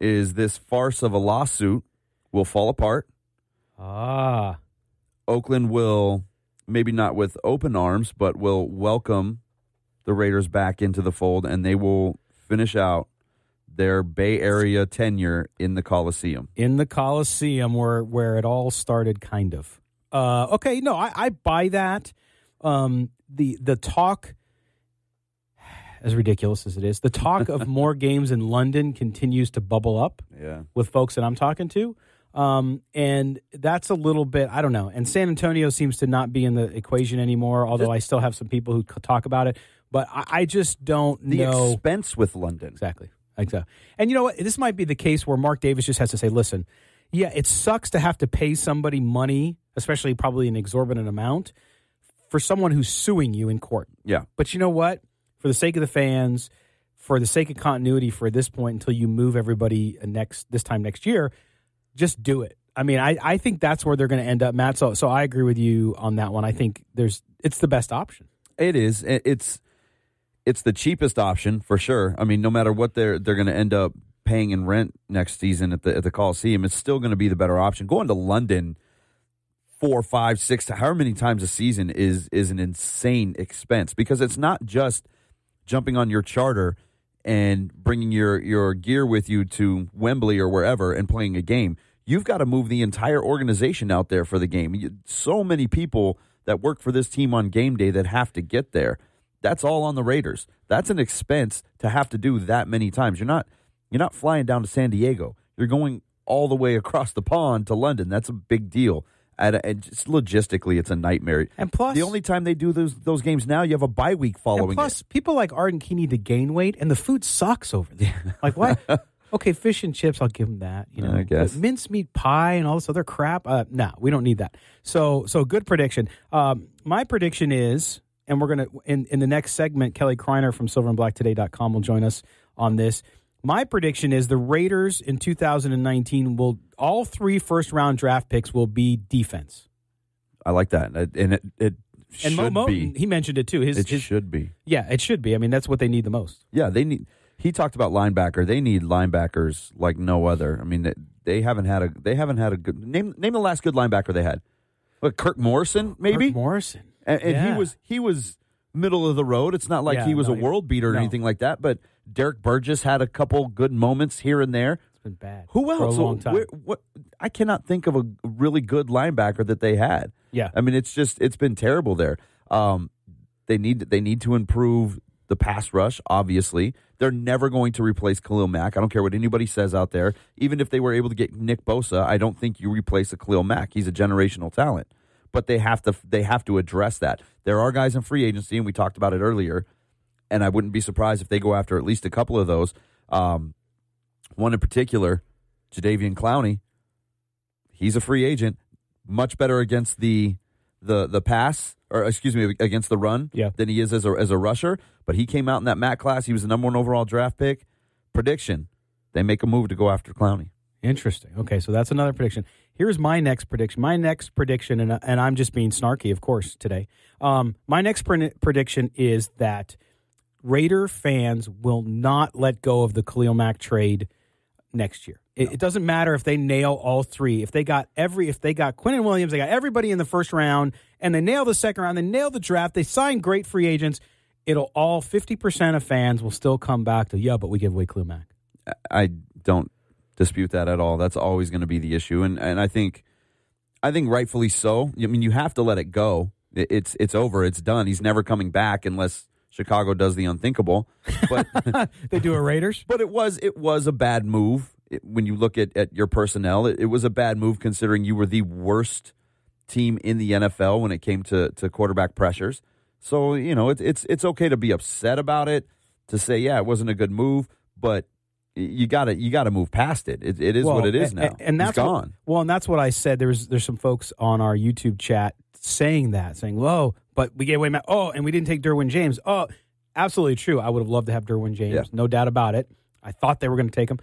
[SPEAKER 3] is this farce of a lawsuit will fall apart. Oakland will, maybe not with open arms, but will welcome the Raiders back into the fold, and they will finish out their Bay Area tenure in the Coliseum.
[SPEAKER 2] In the Coliseum where it all started, kind of. Okay, no, I buy that. The talk, as ridiculous as it is, the talk of more games in London continues to bubble up with folks that I'm talking to. And that's a little bit, I don't know. And San Antonio seems to not be in the equation anymore, although I still have some people who talk about it. But I just don't know.
[SPEAKER 3] The expense with London.
[SPEAKER 2] Exactly. And you know what? This might be the case where Mark Davis just has to say, listen, yeah, it sucks to have to pay somebody money, especially probably an exorbitant amount, for someone who's suing you in court.
[SPEAKER 3] Yeah.
[SPEAKER 2] But you know what? For the sake of the fans, for the sake of continuity for this point until you move everybody this time next year, just do it. I mean, I think that's where they're going to end up, Matt. So I agree with you on that one. I think it's the best option.
[SPEAKER 3] It is. It's the cheapest option for sure. I mean, no matter what they're going to end up paying in rent next season at the Coliseum, it's still going to be the better option. Going to London 4, 5, 6, however many times a season is an insane expense, because it's not just jumping on your charter and bringing your gear with you to Wembley or wherever and playing a game. You've got to move the entire organization out there for the game. So many people that work for this team on game day that have to get there. That's all on the Raiders. That's an expense to have to do that many times. You're not flying down to San Diego. You're going all the way across the pond to London. That's a big deal. And just logistically, it's a nightmare.
[SPEAKER 2] And plus,
[SPEAKER 3] the only time they do those games now, you have a bye week following.
[SPEAKER 2] And plus, people like Art and Key need to gain weight, and the food sucks over there. Like, what? Okay, fish and chips, I'll give them that.
[SPEAKER 3] I guess.
[SPEAKER 2] But mincemeat pie and all this other crap, no, we don't need that. So good prediction. My prediction is, and we're going to, in the next segment, Kelly Kriner from silverandblacktoday.com will join us on this. My prediction is the Raiders in 2019 all 3 first-round draft picks will be defense.
[SPEAKER 3] I like that. And it should be.
[SPEAKER 2] He mentioned it, too.
[SPEAKER 3] It should be.
[SPEAKER 2] Yeah, it should be. I mean, that's what they need the most.
[SPEAKER 3] Yeah, he talked about linebacker. They need linebackers like no other. I mean, they haven't had a good name the last good linebacker they had. What, Kirk Morrison, maybe?
[SPEAKER 2] Kirk Morrison.
[SPEAKER 3] And
[SPEAKER 2] yeah.
[SPEAKER 3] he was middle of the road. It's not like he was a world beater or anything like that, but Derek Burgess had a couple good moments here and there.
[SPEAKER 2] It's been bad.
[SPEAKER 3] Who else?
[SPEAKER 2] For a long time.
[SPEAKER 3] I cannot think of a really good linebacker that they had.
[SPEAKER 2] Yeah.
[SPEAKER 3] I mean, it's been terrible there. They need to improve the pass rush, obviously. They're never going to replace Khalil Mack. I don't care what anybody says out there. Even if they were able to get Nick Bosa, I don't think you replace a Khalil Mack. He's a generational talent. But they have to address that. There are guys in free agency, and we talked about it earlier, and I wouldn't be surprised if they go after at least a couple of those. One in particular, Jadeveon Clowney. He's a free agent. Much better against the pass, or excuse me, against the run than he is as a rusher. But he came out in that MAC class. He was the number 1 overall draft pick. Prediction: they make a move to go after Clowney.
[SPEAKER 2] Interesting. Okay, so that's another prediction. Here's my next prediction. My next prediction, and I'm just being snarky, of course, today. My next prediction is that Raider fans will not let go of the Khalil Mack trade next year. It doesn't matter if they nail all 3. If they got Quinnen Williams, they got everybody in the first round, and they nail the second round, they nail the draft, they sign great free agents, it'll all 50% of fans will still come back to, but we give away Khalil Mack.
[SPEAKER 3] I don't dispute that at all. That's always going to be the issue, and I think rightfully so. I mean, you have to let it go. It's over. It's done. He's never coming back unless Chicago does the unthinkable. But
[SPEAKER 2] they do a Raiders.
[SPEAKER 3] But it was a bad move when you look at your personnel. It was a bad move considering you were the worst team in the NFL when it came to quarterback pressures. So it's okay to be upset about it, to say it wasn't a good move, but you got to move past it. It is what it is now.
[SPEAKER 2] And that's
[SPEAKER 3] gone.
[SPEAKER 2] And that's what I said. There's some folks on our YouTube chat saying, whoa, but we gave away Matt. Oh, and we didn't take Derwin James. Oh, absolutely true. I would have loved to have Derwin James. No doubt about it. I thought they were going to take him.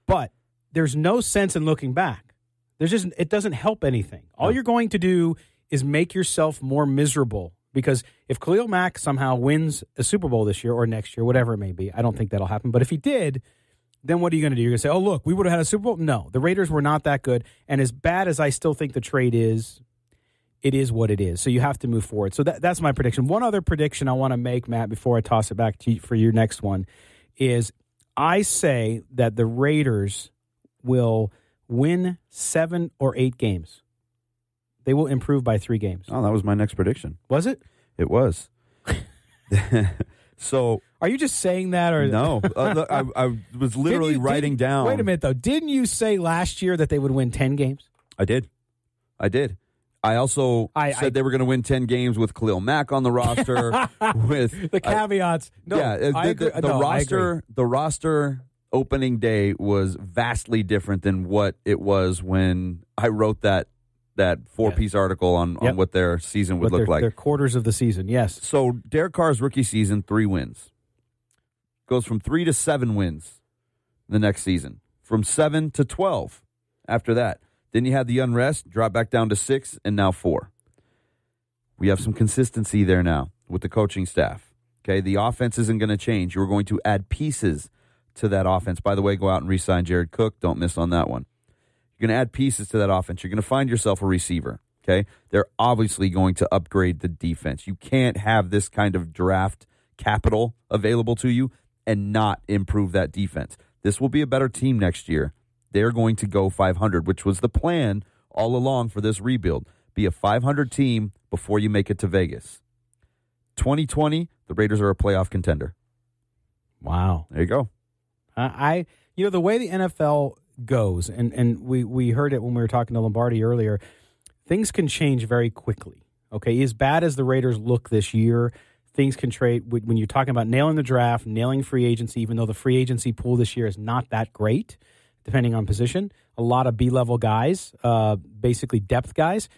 [SPEAKER 2] But there's no sense in looking back. It doesn't help anything. All you're going to do is make yourself more miserable. Because if Khalil Mack somehow wins a Super Bowl this year or next year, whatever it may be, I don't think that'll happen. But if he did, then what are you going to do? You're going to say, oh, look, we would have had a Super Bowl? No, the Raiders were not that good. And as bad as I still think the trade is, it is what it is. So you have to move forward. So that's my prediction. One other prediction I want to make, Matt, before I toss it back to you for your next one, is I say that the Raiders will win 7 or 8 games. They will improve by 3 games.
[SPEAKER 3] Oh, that was my next prediction.
[SPEAKER 2] Was it?
[SPEAKER 3] It was. So,
[SPEAKER 2] are you just saying that, or
[SPEAKER 3] no? I was literally writing down.
[SPEAKER 2] Wait a minute, though. Didn't you say last year that they would win 10 games?
[SPEAKER 3] I did. I also said they were going to win 10 games with Khalil Mack on the roster. With
[SPEAKER 2] the caveats.
[SPEAKER 3] The roster opening day was vastly different than what it was when I wrote that 4-piece article on what their season would look like.
[SPEAKER 2] Their quarters of the season, yes.
[SPEAKER 3] So Derek Carr's rookie season, 3 wins. Goes from 3 to 7 wins the next season. From 7 to 12 after that. Then you had the unrest, drop back down to 6, and now 4. We have some consistency there now with the coaching staff. Okay, the offense isn't going to change. You're going to add pieces to that offense. By the way, go out and re-sign Jared Cook. Don't miss on that one. You're going to add pieces to that offense. You're going to find yourself a receiver, okay? They're obviously going to upgrade the defense. You can't have this kind of draft capital available to you and not improve that defense. This will be a better team next year. They're going to go 500, which was the plan all along for this rebuild. Be a 500 team before you make it to Vegas. 2020, the Raiders are a playoff contender.
[SPEAKER 2] Wow.
[SPEAKER 3] There you go.
[SPEAKER 2] The way the NFL goes, and we heard it when we were talking to Lombardi earlier, things can change very quickly. Okay, as bad as the Raiders look this year, things can trade when you're talking about nailing the draft, nailing free agency, even though the free agency pool this year is not that great, depending on position. A lot of B-level guys, basically depth guys.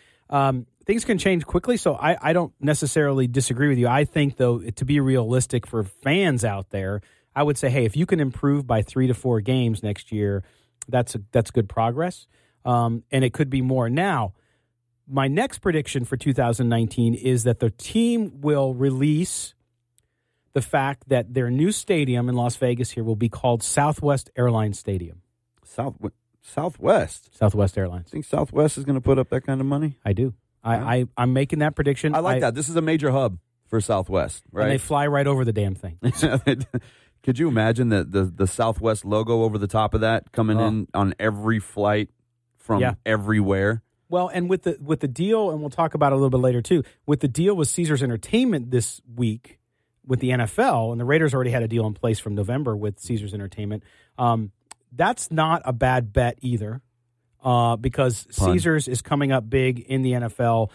[SPEAKER 2] Things can change quickly, so I don't necessarily disagree with you. I think, though, to be realistic for fans out there, I would say, hey, if you can improve by 3 to 4 games next year, that's good progress, and it could be more. Now, my next prediction for 2019 is that the team will release the fact that their new stadium in Las Vegas here will be called Southwest Airlines Stadium.
[SPEAKER 3] Southwest
[SPEAKER 2] Airlines.
[SPEAKER 3] Think Southwest is going to put up that kind of money?
[SPEAKER 2] I do. I'm making that prediction.
[SPEAKER 3] I like that. This is a major hub for Southwest, right?
[SPEAKER 2] And they fly right over the damn thing.
[SPEAKER 3] Could you imagine the Southwest logo over the top of that coming in on every flight from everywhere?
[SPEAKER 2] Well, and with the deal, and we'll talk about it a little bit later too, with the deal with Caesars Entertainment this week with the NFL, and the Raiders already had a deal in place from November with Caesars Entertainment, that's not a bad bet either, because Caesars is coming up big in the NFL,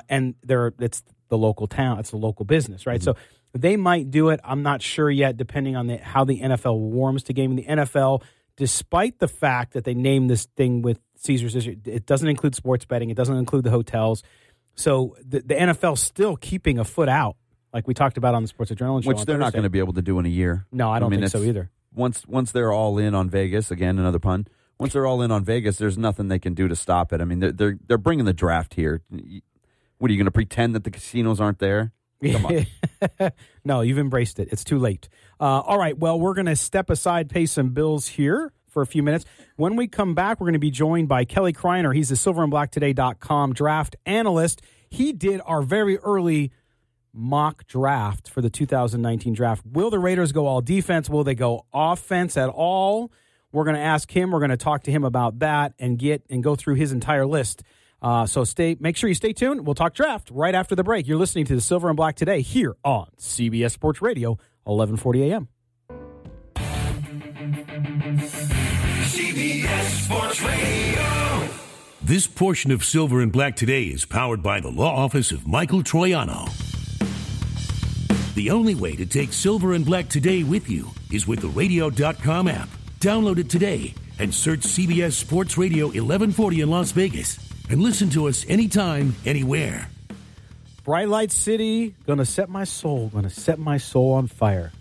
[SPEAKER 2] and it's the local town, it's the local business, right? Mm-hmm. So they might do it. I'm not sure yet, depending on how the NFL warms to game. The NFL, despite the fact that they named this thing with Caesars, it doesn't include sports betting. It doesn't include the hotels. So the NFL's still keeping a foot out, like we talked about on the Sports Adrenaline show.
[SPEAKER 3] Which they're not going to be able to do in a year.
[SPEAKER 2] No, I don't think so either.
[SPEAKER 3] Once they're all in on Vegas, again, another pun, once they're all in on Vegas, there's nothing they can do to stop it. I mean, they're bringing the draft here. What, are you going to pretend that the casinos aren't there? Come on.
[SPEAKER 2] No, you've embraced it. It's too late. All right, well, we're going to step aside, pay some bills here for a few minutes. When we come back, we're going to be joined by Kelly Kriner. He's the silverandblacktoday.com draft analyst. He did our very early mock draft for the 2019 draft. Will the Raiders go all defense? Will they go offense at all? We're going to ask him. We're going to talk to him about that and go through his entire list. So make sure you stay tuned. We'll talk draft right after the break. You're listening to the Silver and Black Today here on CBS Sports Radio, 1140 a.m.
[SPEAKER 8] CBS Sports Radio.
[SPEAKER 1] This portion of Silver and Black Today is powered by the law office of Michael Troiano. The only way to take Silver and Black Today with you is with the radio.com app. Download it today and search CBS Sports Radio 1140 in Las Vegas and listen to us anytime, anywhere.
[SPEAKER 2] Bright Light City, gonna set my soul on fire.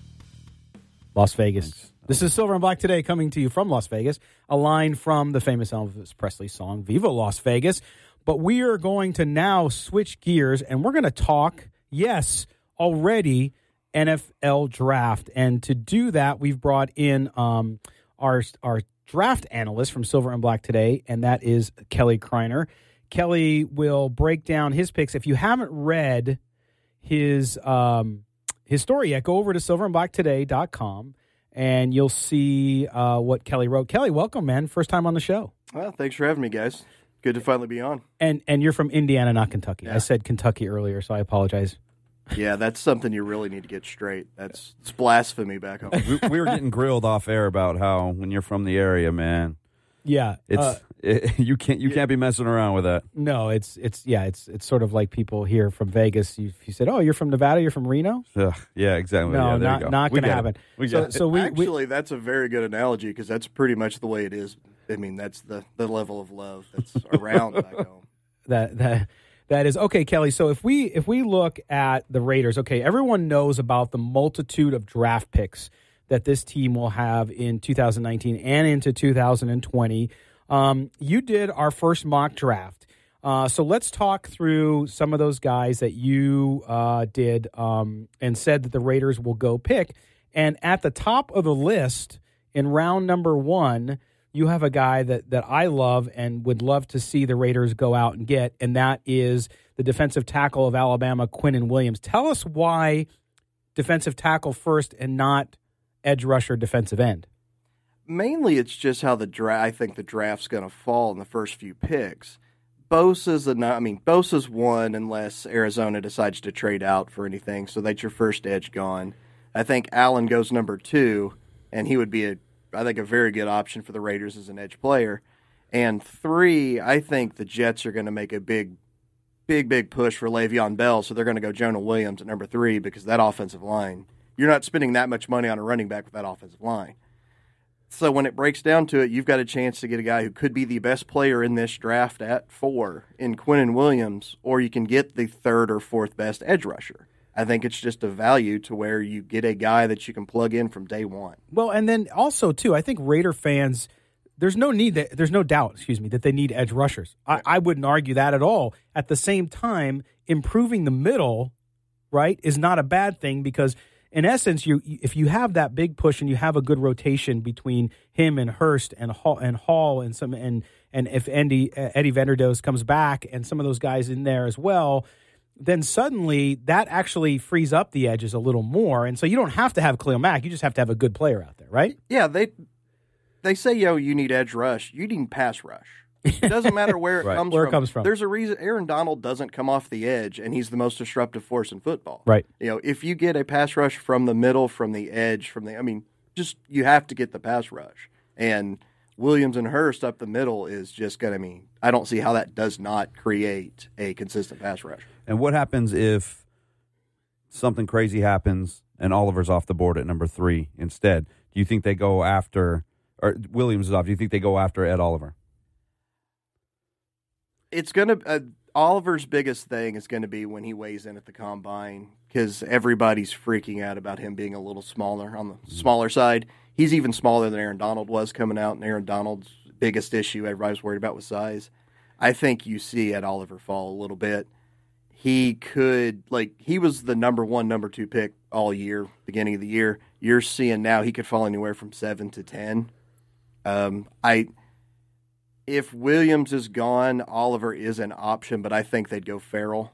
[SPEAKER 2] Las Vegas. This is Silver and Black Today coming to you from Las Vegas, a line from the famous Elvis Presley song, Viva Las Vegas. But we are going to now switch gears, and we're going to talk, yes, already NFL draft. And to do that, we've brought in our draft analyst from Silver and Black Today, and that is Kelly Kriner. Kelly will break down his picks. If you haven't read his story yet, go over to silverandblacktoday.com, and you'll see what Kelly wrote. Kelly, welcome, man. First time on the show.
[SPEAKER 11] Well, thanks for having me, guys. Good to finally be on.
[SPEAKER 2] And you're from Indiana, not Kentucky. Yeah. I said Kentucky earlier, so I apologize.
[SPEAKER 11] Yeah, that's something you really need to get straight. It's blasphemy back home.
[SPEAKER 3] We were getting grilled off air about how when you're from the area, man.
[SPEAKER 2] Yeah,
[SPEAKER 3] you can't be messing around with that.
[SPEAKER 2] No, it's sort of like people here from Vegas. You said, "Oh, you're from Nevada. You're from Reno."
[SPEAKER 3] Yeah, exactly.
[SPEAKER 2] No,
[SPEAKER 3] yeah,
[SPEAKER 2] not going to happen.
[SPEAKER 11] Actually, that's a very good analogy because that's pretty much the way it is. I mean, that's the level of love that's around back home.
[SPEAKER 2] That is okay, Kelly. So if we look at the Raiders, okay, everyone knows about the multitude of draft picks that this team will have in 2019 and into 2020. You did our first mock draft. So let's talk through some of those guys that you did and said that the Raiders will go pick. And at the top of the list in round number 1, you have a guy that I love and would love to see the Raiders go out and get, and that is the defensive tackle of Alabama, Quinnen Williams. Tell us why defensive tackle first and not edge rusher defensive end.
[SPEAKER 11] Mainly it's just how I think the draft's going to fall in the first few picks. Bosa's one unless Arizona decides to trade out for anything, so that's your first edge gone. I think Allen goes number 2, and he would be a very good option for the Raiders as an edge player. And 3, I think the Jets are going to make a big push for Le'Veon Bell, so they're going to go Jonah Williams at number 3 because that offensive line, you're not spending that much money on a running back with that offensive line. So when it breaks down to it, you've got a chance to get a guy who could be the best player in this draft at 4 in Quinnen Williams, or you can get the 3rd or 4th best edge rusher. I think it's just a value to where you get a guy that you can plug in from day one.
[SPEAKER 2] Well, and then also, too, I think Raider fans, there's no doubt, that they need edge rushers. I wouldn't argue that at all. At the same time, improving the middle, right, is not a bad thing because, in essence, if you have that big push and you have a good rotation between him and Hurst and Hall and if Eddie Vanderdoes comes back and some of those guys in there as well, then suddenly that actually frees up the edges a little more. And so you don't have to have Khalil Mack. You just have to have a good player out there, right?
[SPEAKER 11] Yeah, they say, you need edge rush. You need pass rush. It doesn't matter where it comes from. There's a reason Aaron Donald doesn't come off the edge, and he's the most disruptive force in football.
[SPEAKER 2] Right.
[SPEAKER 11] If you get a pass rush from the middle, from the edge, you have to get the pass rush. And Williams and Hurst up the middle is just going to, I don't see how that does not create a consistent pass rush.
[SPEAKER 3] And what happens if something crazy happens and Oliver's off the board at number 3 instead? Do you think they go after, or Williams is off, do you think they go after Ed Oliver?
[SPEAKER 11] It's going to, Oliver's biggest thing is going to be when he weighs in at the combine because everybody's freaking out about him being a little smaller on the smaller side. He's even smaller than Aaron Donald was coming out, and Aaron Donald's biggest issue everybody's worried about was size. I think you see Ed Oliver fall a little bit. He was the number 1, number 2 pick all year, beginning of the year. You're seeing now he could fall anywhere from 7 to 10. If Williams is gone, Oliver is an option, but I think they'd go Farrell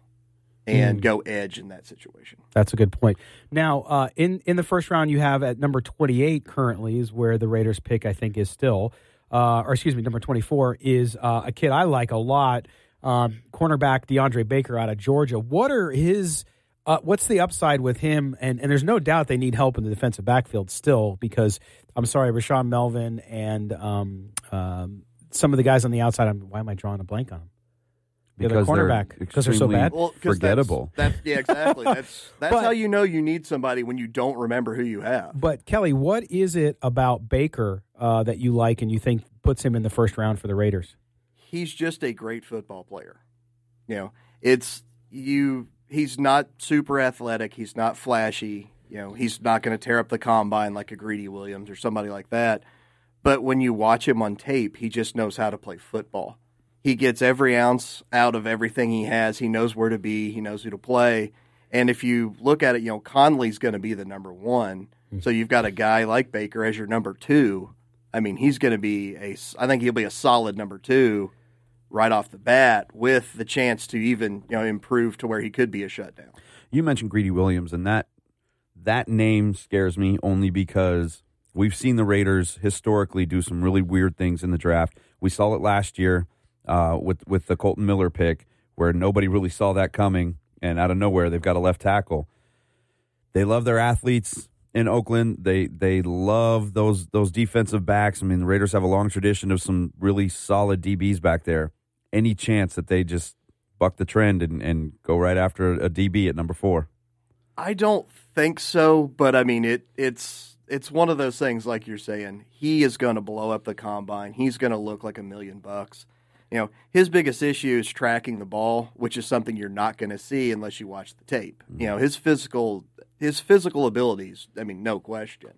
[SPEAKER 11] and go edge in that situation.
[SPEAKER 2] That's a good point. Now, in the first round, you have at number 28 currently is where the Raiders pick, I think, is still, number 24 is a kid I like a lot, cornerback DeAndre Baker out of Georgia. What are what's the upside with him? And there's no doubt they need help in the defensive backfield still because, Rashawn Melvin and some of the guys on the outside, why am I drawing a blank on them?
[SPEAKER 3] Because
[SPEAKER 2] cornerback, because they're so bad.
[SPEAKER 11] Well,
[SPEAKER 3] forgettable.
[SPEAKER 11] Exactly. That's how you know you need somebody when you don't remember who you have.
[SPEAKER 2] But Kelly, what is it about Baker that you like and you think puts him in the first round for the Raiders?
[SPEAKER 11] He's just a great football player. He's not super athletic. He's not flashy. He's not going to tear up the combine like a Greedy Williams or somebody like that. But when you watch him on tape, he just knows how to play football. He gets every ounce out of everything he has. He knows where to be. He knows who to play. And if you look at it, Conley's going to be the number 1. So you've got a guy like Baker as your number 2. He's going to be I think he'll be a solid number 2 right off the bat with the chance to even, improve to where he could be a shutdown.
[SPEAKER 3] You mentioned Greedy Williams, and that name scares me only because we've seen the Raiders historically do some really weird things in the draft. We saw it last year with the Colton Miller pick where nobody really saw that coming, and out of nowhere they've got a left tackle. They love their athletes in Oakland. They love those defensive backs. The Raiders have a long tradition of some really solid DBs back there. Any chance that they just buck the trend and go right after a DB at number 4?
[SPEAKER 11] I don't think so, but it's one of those things like you're saying. He is going to blow up the combine. He's going to look like $1 million. His biggest issue is tracking the ball, which is something you're not going to see unless you watch the tape. His physical abilities, no question.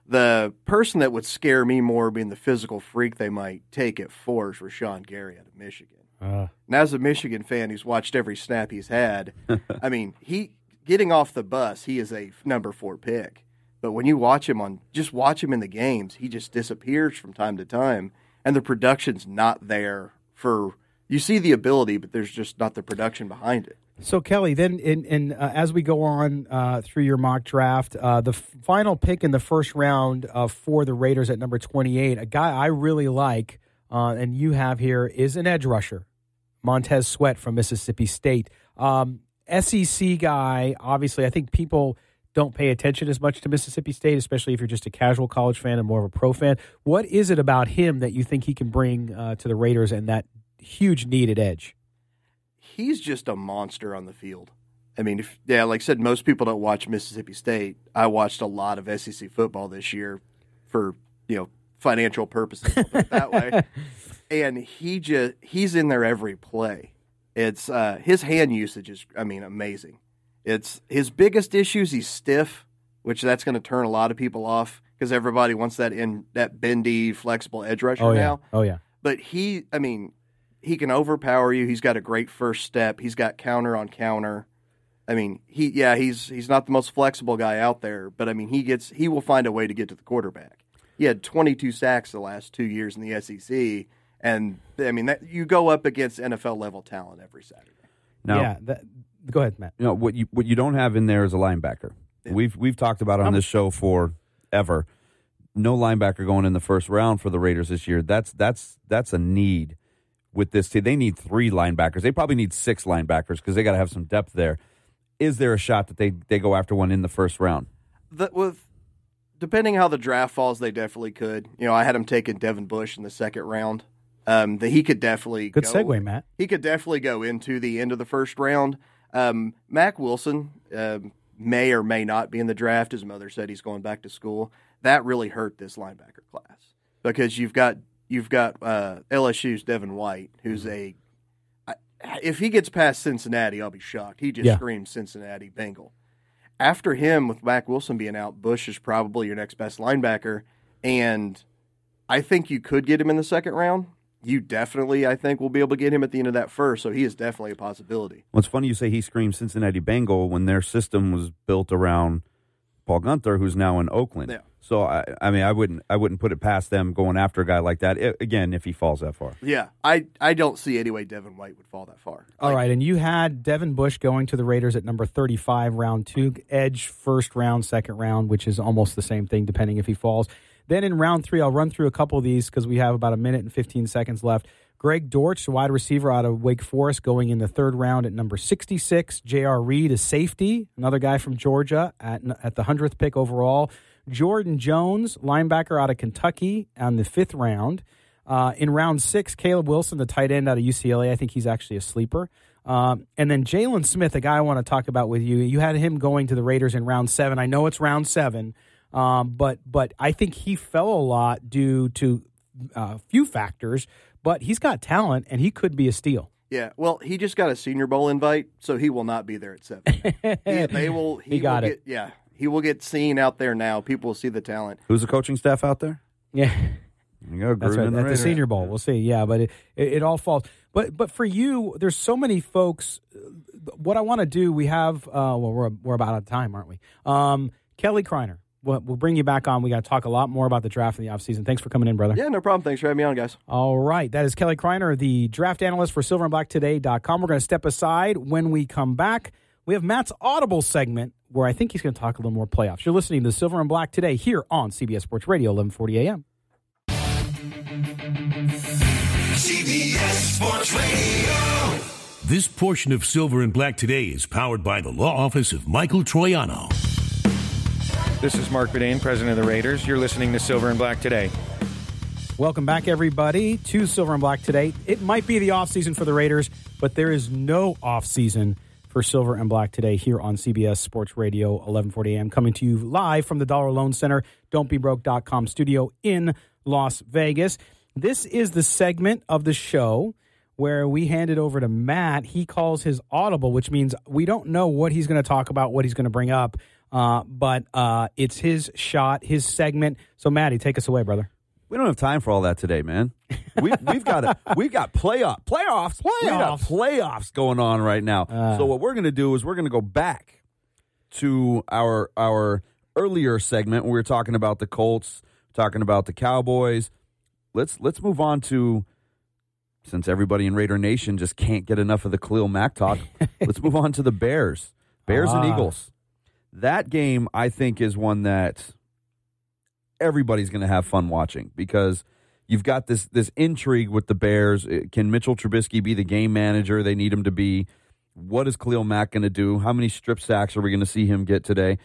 [SPEAKER 11] The person that would scare me more being the physical freak they might take at 4 is Rashawn Gary out of Michigan. And as a Michigan fan who's watched every snap he's had, he getting off the bus, he is a number 4 pick. But when you watch him in the games, he just disappears from time to time, and the production's not there for. You see the ability, but there's just not the production behind it.
[SPEAKER 2] So, Kelly, then as we go on through your mock draft, the final pick in the first round for the Raiders at number 28, a guy I really like, and you have here, is an edge rusher, Montez Sweat from Mississippi State. SEC guy, obviously, I think people don't pay attention as much to Mississippi State, especially if you're just a casual college fan and more of a pro fan. What is it about him that you think he can bring to the Raiders and that huge needed edge?
[SPEAKER 11] He's just a monster on the field. I mean, like I said, most people don't watch Mississippi State. I watched a lot of SEC football this year for, financial purposes, I'll put it that way. And he's in there every play. It's his hand usage is, amazing. It's his biggest issues. He's stiff, which that's going to turn a lot of people off because everybody wants that bendy, flexible edge rusher now.
[SPEAKER 2] Oh yeah.
[SPEAKER 11] But he can overpower you. He's got a great first step. He's got counter on counter. He's not the most flexible guy out there, but he will find a way to get to the quarterback. He had 22 sacks the last 2 years in the SEC, and you go up against NFL level talent every Saturday.
[SPEAKER 3] Now,
[SPEAKER 2] go ahead, Matt.
[SPEAKER 3] What you don't have in there is a linebacker. Yeah. We've talked about it on this show forever. No linebacker going in the first round for the Raiders this year. That's a need. With this team, they need 3 linebackers. They probably need 6 linebackers because they got to have some depth there. Is there a shot that they go after one in the first round?
[SPEAKER 11] Depending how the draft falls, they definitely could. I had him taking Devin Bush in the second round. He could definitely
[SPEAKER 2] good segue, Matt.
[SPEAKER 11] He could definitely go into the end of the first round. Mack Wilson may or may not be in the draft. His mother said he's going back to school. That really hurt this linebacker class because you've got LSU's Devin White, who's if he gets past Cincinnati, I'll be shocked. He just screams Cincinnati Bengal. After him, with Mack Wilson being out, Bush is probably your next best linebacker, and I think you could get him in the second round. You definitely, I think, will be able to get him at the end of that first, so he is definitely a possibility.
[SPEAKER 3] Well, it's funny you say he screams Cincinnati Bengal when their system was built around Paul Gunther, who's now in Oakland.
[SPEAKER 11] Yeah.
[SPEAKER 3] So I wouldn't put it past them going after a guy like that again if he falls that far.
[SPEAKER 11] Yeah, I don't see any way Devin White would fall that far.
[SPEAKER 2] All right, and you had Devin Bush going to the Raiders at number 35, round 2, edge first round, second round, which is almost the same thing depending if he falls. Then in round 3, I'll run through a couple of these because we have about a minute and 15 seconds left. Greg Dortch, wide receiver out of Wake Forest, going in the third round at number 66. J.R. Reed, a safety, another guy from Georgia at the 100th pick overall. Jordan Jones, linebacker out of Kentucky, on the 5th round. In round 6, Caleb Wilson, the tight end out of UCLA. I think he's actually a sleeper. And then Jalen Smith, a guy I want to talk about with you. You had him going to the Raiders in round 7. I know it's round 7, but I think he fell a lot due to a few factors. But he's got talent, and he could be a steal.
[SPEAKER 11] Yeah, well, he just got a Senior Bowl invite, so he will not be there at 7. He will get seen out there now. People will see the talent.
[SPEAKER 3] Who's the coaching staff out there?
[SPEAKER 2] Yeah.
[SPEAKER 3] You go,
[SPEAKER 2] that's right. At the Senior Bowl. We'll see. Yeah, but it all falls. But for you, there's so many folks. What I want to do, we have, we're about out of time, aren't we? Kelly Kriner. We'll bring you back on. We got to talk a lot more about the draft in the offseason. Thanks for coming in, brother.
[SPEAKER 11] Yeah, no problem. Thanks for having me on, guys.
[SPEAKER 2] All right. That is Kelly Kriner, the draft analyst for silverandblacktoday.com. We're going to step aside. When we come back, we have Matt's Audible segment where I think he's going to talk a little more playoffs. You're listening to Silver and Black Today here on CBS Sports Radio, 1140 a.m.
[SPEAKER 8] CBS Sports Radio.
[SPEAKER 1] This portion of Silver and Black Today is powered by the law office of Michael Troiano.
[SPEAKER 10] This is Mark Bedane, president of the Raiders. You're listening to Silver and Black Today.
[SPEAKER 2] Welcome back, everybody, to Silver and Black Today. It might be the offseason for the Raiders, but there is no offseason for Silver and Black Today here on CBS Sports Radio, 1140 a.m. Coming to you live from the Dollar Loan Center, don'tbebroke.com studio in Las Vegas. This is the segment of the show where we hand it over to Matt. He calls his audible, which means we don't know what he's going to talk about, what he's going to bring up. But it's his shot, his segment. So, Matty, take us away, brother.
[SPEAKER 3] We don't have time for all that today, man. We've got playoffs. We got playoffs going on right now. So what we're going to do is we're going to go back to our earlier segment when we were talking about the Colts, talking about the Cowboys. Let's move on to, since everybody in Raider Nation just can't get enough of the Khalil Mack talk, let's move on to the Bears. Bears and Eagles. That game, I think, is one that everybody's going to have fun watching because you've got this intrigue with the Bears. Can Mitchell Trubisky be the game manager they need him to be? What is Khalil Mack going to do? How many strip sacks are we going to see him get today?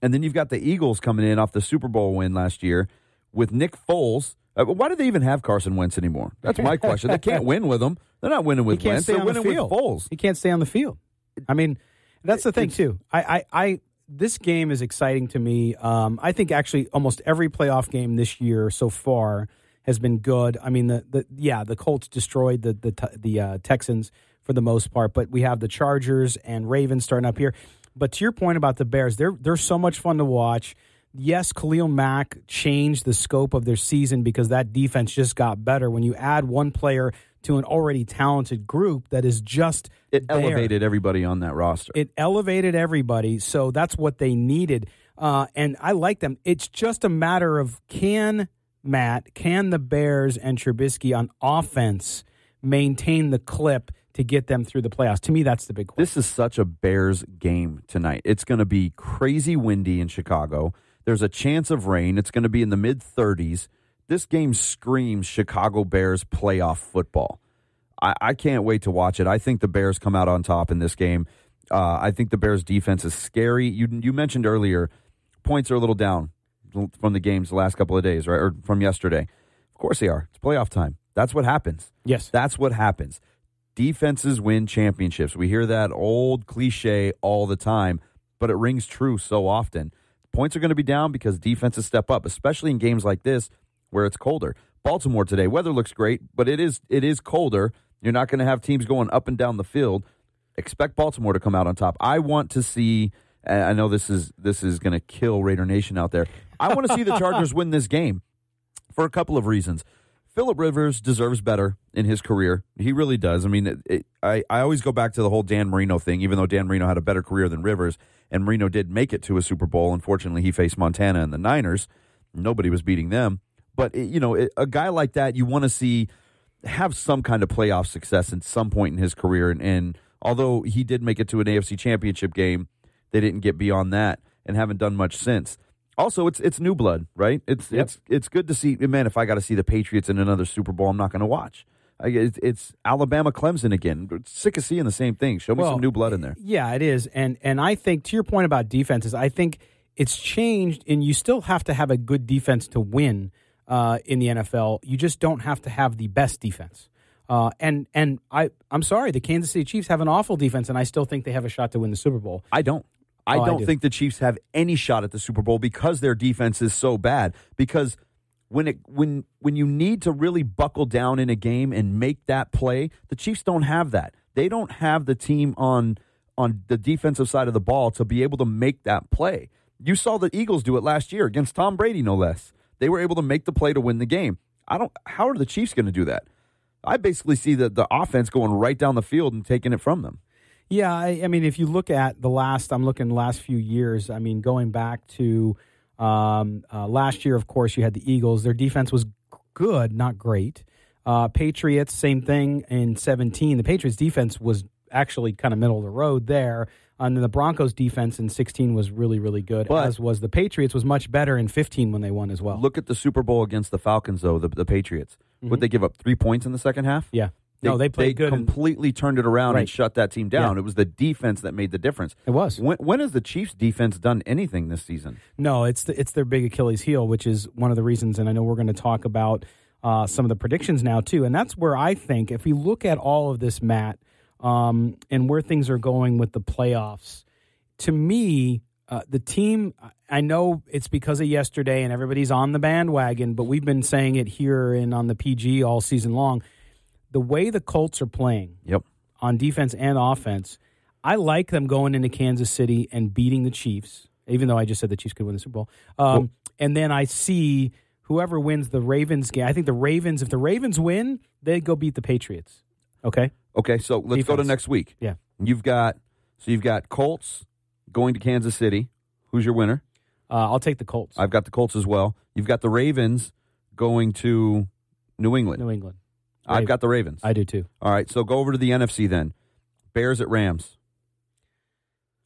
[SPEAKER 3] And then you've got the Eagles coming in off the Super Bowl win last year with Nick Foles. Why do they even have Carson Wentz anymore? That's my question. They can't win with him. They're not winning with Wentz. They're winning with Foles.
[SPEAKER 2] He can't stay on the field. I mean, that's the thing, too. This game is exciting to me. I think actually almost every playoff game this year so far has been good. I mean, the Colts destroyed the Texans for the most part, but we have the Chargers and Ravens starting up here. But to your point about the Bears, they're so much fun to watch. Yes, Khalil Mack changed the scope of their season because that defense just got better. When you add one player to an already talented group that is just
[SPEAKER 3] elevated everybody on that roster.
[SPEAKER 2] It elevated everybody, so that's what they needed. And I like them. It's just a matter of can the Bears and Trubisky on offense maintain the clip to get them through the playoffs? To me, that's the big question.
[SPEAKER 3] This is such a Bears game tonight. It's going to be crazy windy in Chicago. There's a chance of rain. It's going to be in the mid-30s. This game screams Chicago Bears playoff football. I can't wait to watch it. I think the Bears come out on top in this game. I think the Bears' defense is scary. You mentioned earlier, points are a little down from the games the last couple of days, right? Or from yesterday. Of course they are. It's playoff time. That's what happens.
[SPEAKER 2] Yes.
[SPEAKER 3] That's what happens. Defenses win championships. We hear that old cliche all the time, but it rings true so often. Points are going to be down because defenses step up, especially in games like this where it's colder. Baltimore today, weather looks great, but it is colder. You're not going to have teams going up and down the field. Expect Baltimore to come out on top. I want to see, I know this is going to kill Raider Nation out there. I want to see the Chargers win this game for a couple of reasons. Phillip Rivers deserves better in his career. He really does. I mean, I always go back to the whole Dan Marino thing, even though Dan Marino had a better career than Rivers, and Marino did make it to a Super Bowl. Unfortunately, he faced Montana and the Niners. Nobody was beating them. But, a guy like that, you want to see have some kind of playoff success at some point in his career. And although he did make it to an AFC championship game, they didn't get beyond that and haven't done much since. Also, it's new blood, right? It's good to see. Man, if I got to see the Patriots in another Super Bowl, I'm not going to watch. It's Alabama Clemson again. Sick of seeing the same thing. Show me some new blood in there.
[SPEAKER 2] Yeah, it is. And I think, to your point about defenses, I think it's changed, and you still have to have a good defense to win in the NFL. You just don't have to have the best defense. And I'm sorry, the Kansas City Chiefs have an awful defense, and I still think they have a shot to win the Super Bowl.
[SPEAKER 3] I don't think the Chiefs have any shot at the Super Bowl because their defense is so bad. Because when you need to really buckle down in a game and make that play, the Chiefs don't have that. They don't have the team on the defensive side of the ball to be able to make that play. You saw the Eagles do it last year against Tom Brady, no less. They were able to make the play to win the game. How are the Chiefs going to do that? I basically see the offense going right down the field and taking it from them.
[SPEAKER 2] Yeah, I mean, if you look at the last few years, I mean, going back to last year, of course, you had the Eagles. Their defense was good, not great. Patriots, same thing in 2017. The Patriots' defense was actually kind of middle of the road there. And then the Broncos' defense in 2016 was really, really good, as was the Patriots was much better in 2015 when they won as well.
[SPEAKER 3] Look at the Super Bowl against the Falcons, though, the Patriots. Mm-hmm. Would they give up 3 points in the second half?
[SPEAKER 2] Yeah. They played good.
[SPEAKER 3] They completely turned it around and shut that team down. Yeah. It was the defense that made the difference.
[SPEAKER 2] It was.
[SPEAKER 3] When has the Chiefs' defense done anything this season?
[SPEAKER 2] No, it's their big Achilles heel, which is one of the reasons, and I know we're going to talk about some of the predictions now, too. And that's where I think, if we look at all of this, Matt, and where things are going with the playoffs, to me, the team, I know it's because of yesterday and everybody's on the bandwagon, but we've been saying it here and on the PG all season long. The way the Colts are playing on defense and offense, I like them going into Kansas City and beating the Chiefs, even though I just said the Chiefs could win the Super Bowl. And then I see whoever wins the Ravens game. I think the Ravens, if the Ravens win, they go beat the Patriots. Okay?
[SPEAKER 3] Okay, so let's go to next week.
[SPEAKER 2] Yeah.
[SPEAKER 3] You've got Colts going to Kansas City. Who's your winner?
[SPEAKER 2] I'll take the Colts.
[SPEAKER 3] I've got the Colts as well. You've got the Ravens going to New England.
[SPEAKER 2] New England.
[SPEAKER 3] I've got the Ravens.
[SPEAKER 2] I do too.
[SPEAKER 3] All right, so go over to the NFC then. Bears at Rams.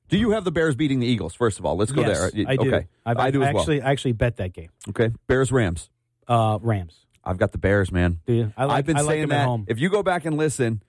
[SPEAKER 3] Do you have the Bears beating the Eagles, first of all? Let's go there.
[SPEAKER 2] I do.
[SPEAKER 3] Okay.
[SPEAKER 2] I
[SPEAKER 3] do as well.
[SPEAKER 2] I actually bet that game.
[SPEAKER 3] Okay. Bears, Rams.
[SPEAKER 2] Rams.
[SPEAKER 3] I've got the Bears, man.
[SPEAKER 2] Do you?
[SPEAKER 3] I've been saying that. At home. If you go back and listen,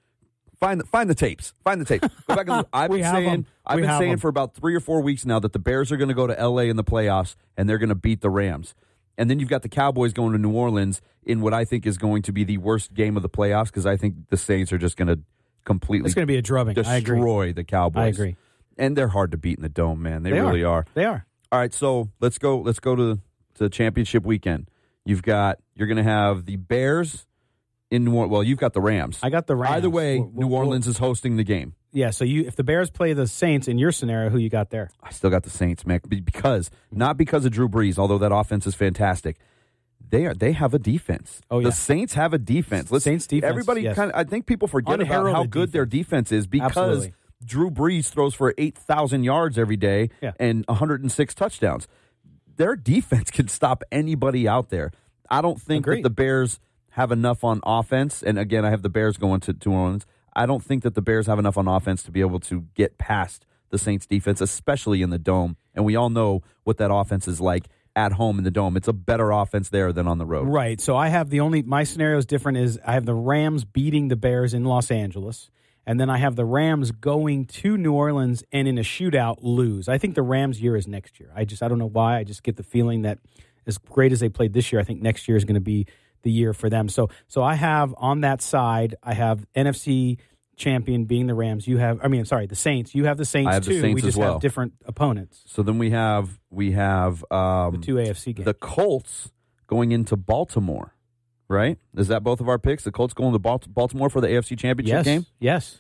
[SPEAKER 3] find the tapes. Find the tapes. Go back and I've been saying for about 3 or 4 weeks now that the Bears are going to go to L.A. in the playoffs, and they're going to beat the Rams. And then you've got the Cowboys going to New Orleans in what I think is going to be the worst game of the playoffs because I think the Saints are just going to completely
[SPEAKER 2] it's going to be a drubbing.
[SPEAKER 3] Destroy the Cowboys.
[SPEAKER 2] I agree.
[SPEAKER 3] And they're hard to beat in the Dome, man. They really are.
[SPEAKER 2] They are.
[SPEAKER 3] All right, so let's go to championship weekend. You're going to have the Bears in New Orleans. Well, you've got the Rams.
[SPEAKER 2] I got the Rams.
[SPEAKER 3] Either way, New Orleans is hosting the game.
[SPEAKER 2] Yeah, so if the Bears play the Saints in your scenario, who you got there?
[SPEAKER 3] I still got the Saints, man, not because of Drew Brees, although that offense is fantastic. They have a defense.
[SPEAKER 2] Oh, yeah.
[SPEAKER 3] The Saints have a defense.
[SPEAKER 2] Saints defense.
[SPEAKER 3] Everybody I think people forget about how good their defense is because
[SPEAKER 2] Absolutely.
[SPEAKER 3] Drew Brees throws for 8,000 yards every day and 106 touchdowns. Their defense can stop anybody out there. I don't think that the Bears have enough on offense. And again, I have the Bears going to New Orleans. I don't think that the Bears have enough on offense to be able to get past the Saints defense, especially in the Dome. And we all know what that offense is like at home in the Dome. It's a better offense there than on the road.
[SPEAKER 2] Right. So my scenario is different. Is I have the Rams beating the Bears in Los Angeles. And then I have the Rams going to New Orleans and in a shootout lose. I think the Rams' year is next year. I don't know why. I just get the feeling that as great as they played this year, I think next year is going to be the year for them. So I have on that side, I have NFC champion being the Rams. The Saints. You have the Saints
[SPEAKER 3] I have
[SPEAKER 2] too.
[SPEAKER 3] The Saints
[SPEAKER 2] we just
[SPEAKER 3] as well.
[SPEAKER 2] have different opponents.
[SPEAKER 3] So then we have
[SPEAKER 2] the two AFC games.
[SPEAKER 3] The Colts going into Baltimore. Right? Is that both of our picks? The Colts going to Baltimore for the AFC Championship game?
[SPEAKER 2] Yes.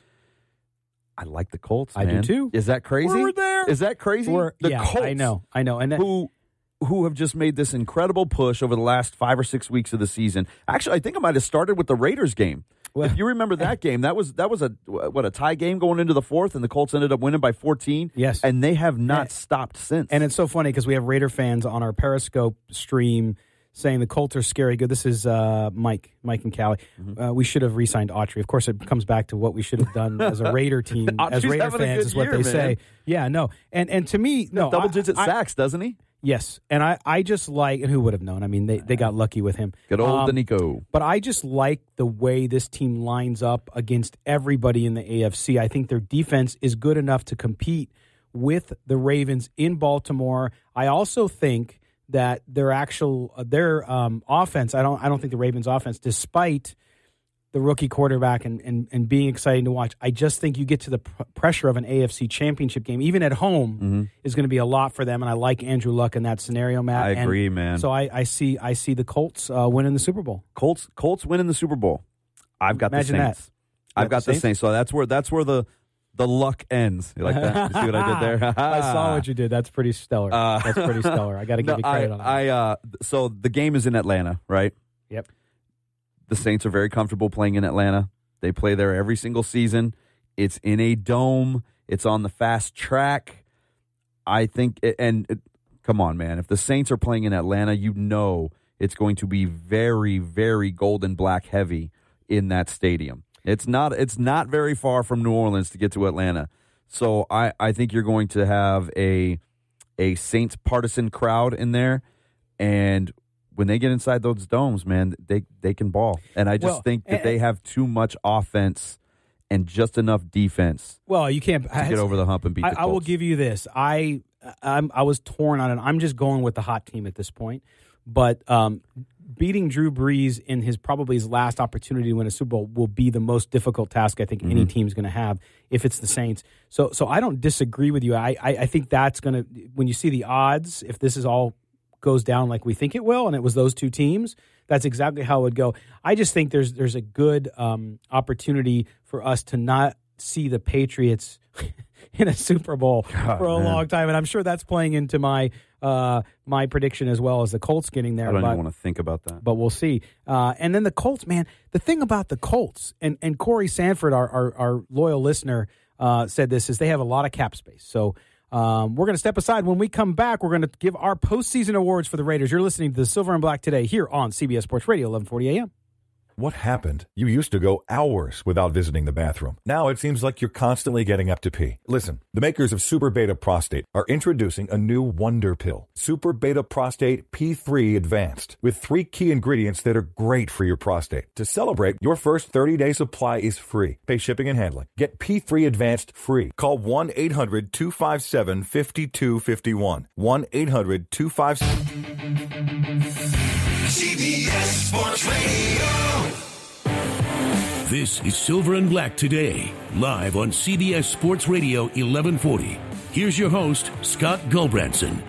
[SPEAKER 3] I like the Colts, man.
[SPEAKER 2] I do too.
[SPEAKER 3] Is that crazy?
[SPEAKER 2] We're there.
[SPEAKER 3] Is that crazy?
[SPEAKER 2] Colts. I know. And
[SPEAKER 3] who have just made this incredible push over the last 5 or 6 weeks of the season. Actually, I think I might have started with the Raiders game. Well, if you remember that game, that was a tie game going into the fourth, and the Colts ended up winning by 14.
[SPEAKER 2] Yes.
[SPEAKER 3] And they have not stopped since.
[SPEAKER 2] And it's so funny because we have Raider fans on our Periscope stream saying the Colts are scary good. This is Mike and Callie. Mm-hmm. We should have re-signed Autry. Of course, it comes back to what we should have done as a Raider team, as Raider fans, is what they say. Yeah, no. And to me, no.
[SPEAKER 3] Double-digit sacks, doesn't he?
[SPEAKER 2] Yes. And I just like, and who would have known? I mean, they got lucky with him.
[SPEAKER 3] Good old Danico.
[SPEAKER 2] But I just like the way this team lines up against everybody in the AFC. I think their defense is good enough to compete with the Ravens in Baltimore. I also think that their offense, I don't think the Ravens' offense, despite the rookie quarterback and being exciting to watch, I just think you get to the pressure of an AFC championship game, even at home, is going to be a lot for them. And I like Andrew Luck in that scenario, Matt.
[SPEAKER 3] I agree, man.
[SPEAKER 2] So I see the Colts winning the Super Bowl.
[SPEAKER 3] Colts winning the Super Bowl. I've got
[SPEAKER 2] Imagine
[SPEAKER 3] the Saints.
[SPEAKER 2] That.
[SPEAKER 3] I've got the Saints. So that's where the luck ends. You like that? You see what I did there?
[SPEAKER 2] I saw what you did. That's pretty stellar. That's pretty stellar. I got to give you credit on that.
[SPEAKER 3] So the game is in Atlanta, right?
[SPEAKER 2] Yep.
[SPEAKER 3] The Saints are very comfortable playing in Atlanta. They play there every single season. It's in a dome. It's on the fast track. I think, come on, man. If the Saints are playing in Atlanta, you know it's going to be very, very gold and black heavy in that stadium. It's not very far from New Orleans to get to Atlanta. So I think you're going to have a Saints partisan crowd in there, and when they get inside those domes, man, they can ball. And I just think that they have too much offense and just enough defense.
[SPEAKER 2] Well, you can't
[SPEAKER 3] get over the hump and beat the Colts.
[SPEAKER 2] I will give you this. I was torn on it. I'm just going with the hot team at this point. But beating Drew Brees in his last opportunity to win a Super Bowl will be the most difficult task I think any team's going to have if it's the Saints. So I don't disagree with you. I think that's going to, when you see the odds, if this is all goes down like we think it will, and it was those two teams, that's exactly how it would go. I just think there's a good opportunity for us to not see the Patriots in a Super Bowl for a long time, and I'm sure that's playing into my prediction as well as the Colts getting there.
[SPEAKER 3] I don't even want to think about that.
[SPEAKER 2] But we'll see. And then the Colts, man, the thing about the Colts, and Corey Sanford, our loyal listener, said this, is they have a lot of cap space. So We're going to step aside. When we come back, we're going to give our postseason awards for the Raiders. You're listening to the Silver and Black today here on CBS Sports Radio, 1140 a.m.
[SPEAKER 12] What happened? You used to go hours without visiting the bathroom. Now it seems like you're constantly getting up to pee. Listen, the makers of Super Beta Prostate are introducing a new wonder pill, Super Beta Prostate P3 Advanced, with 3 key ingredients that are great for your prostate. To celebrate, your first 30-day supply is free. Pay shipping and handling. Get P3 Advanced free. Call 1-800-257-5251. 1-800-257...
[SPEAKER 8] CBS Sports Radio.
[SPEAKER 1] This is Silver and Black Today, live on CBS Sports Radio 1140. Here's your host, Scott Gulbranson.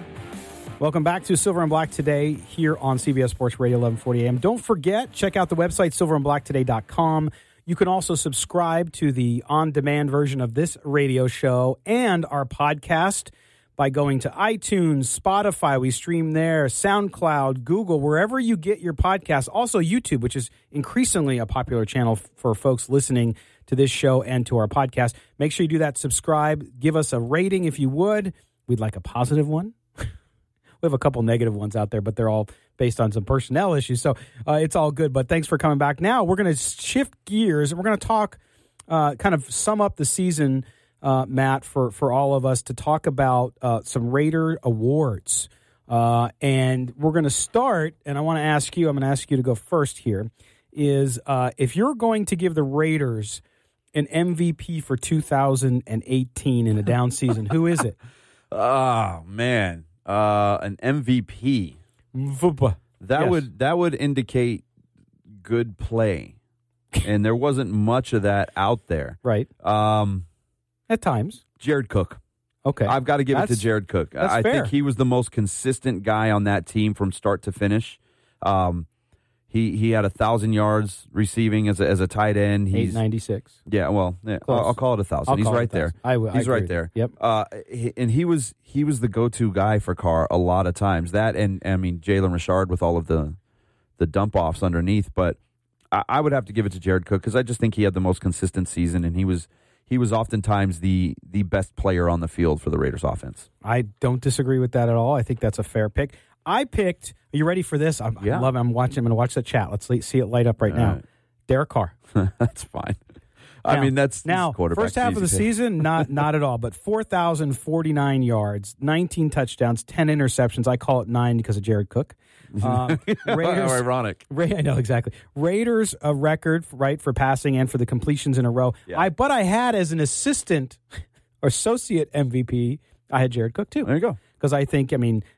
[SPEAKER 2] Welcome back to Silver and Black Today here on CBS Sports Radio 1140 AM. Don't forget, check out the website, silverandblacktoday.com. You can also subscribe to the on-demand version of this radio show and our podcast by going to iTunes, Spotify. We stream there, SoundCloud, Google, wherever you get your podcasts. Also YouTube, which is increasingly a popular channel for folks listening to this show and to our podcast. Make sure you do that. Subscribe. Give us a rating if you would. We'd like a positive one. We have a couple negative ones out there, but they're all based on some personnel issues. So it's all good. But thanks for coming back. Now we're going to shift gears and we're going to talk, kind of sum up the season, Matt, for all of us to talk about some Raider awards. And we're going to start, and I'm going to ask you to go first here, is if you're going to give the Raiders an MVP for 2018 in a down season, who is it?
[SPEAKER 3] Oh, man. An MVP. That would indicate good play. And there wasn't much of that out there.
[SPEAKER 2] Right. At times.
[SPEAKER 3] Jared Cook.
[SPEAKER 2] Okay.
[SPEAKER 3] I've got to give it to Jared Cook. I think he was the most consistent guy on that team from start to finish. He had 1,000 yards receiving as a tight end. He's
[SPEAKER 2] 896.
[SPEAKER 3] Yeah, well, I'll call it 1,000. He's right there. He's right there.
[SPEAKER 2] Yep.
[SPEAKER 3] And he was the go-to guy for Carr a lot of times. That and I mean Jalen Richard with all of the dump offs underneath. But I would have to give it to Jared Cook because I just think he had the most consistent season, and he was oftentimes the best player on the field for the Raiders offense.
[SPEAKER 2] I don't disagree with that at all. I think that's a fair pick. I picked. Are you ready for this? I'm watching. I'm going to watch the chat. Let's see it light up right now.
[SPEAKER 3] Right.
[SPEAKER 2] Derek Carr.
[SPEAKER 3] That's fine. I mean, that's
[SPEAKER 2] now first half of the season, not at all, but 4,049 yards, 19 touchdowns, 10 interceptions. I call it 9 because of Jared Cook.
[SPEAKER 3] Raiders, how ironic.
[SPEAKER 2] I know, exactly. Raiders a record, right, for passing and for the completions in a row.
[SPEAKER 3] Yeah.
[SPEAKER 2] But I had as an associate MVP, I had Jared Cook too.
[SPEAKER 3] There you go.
[SPEAKER 2] Because I think,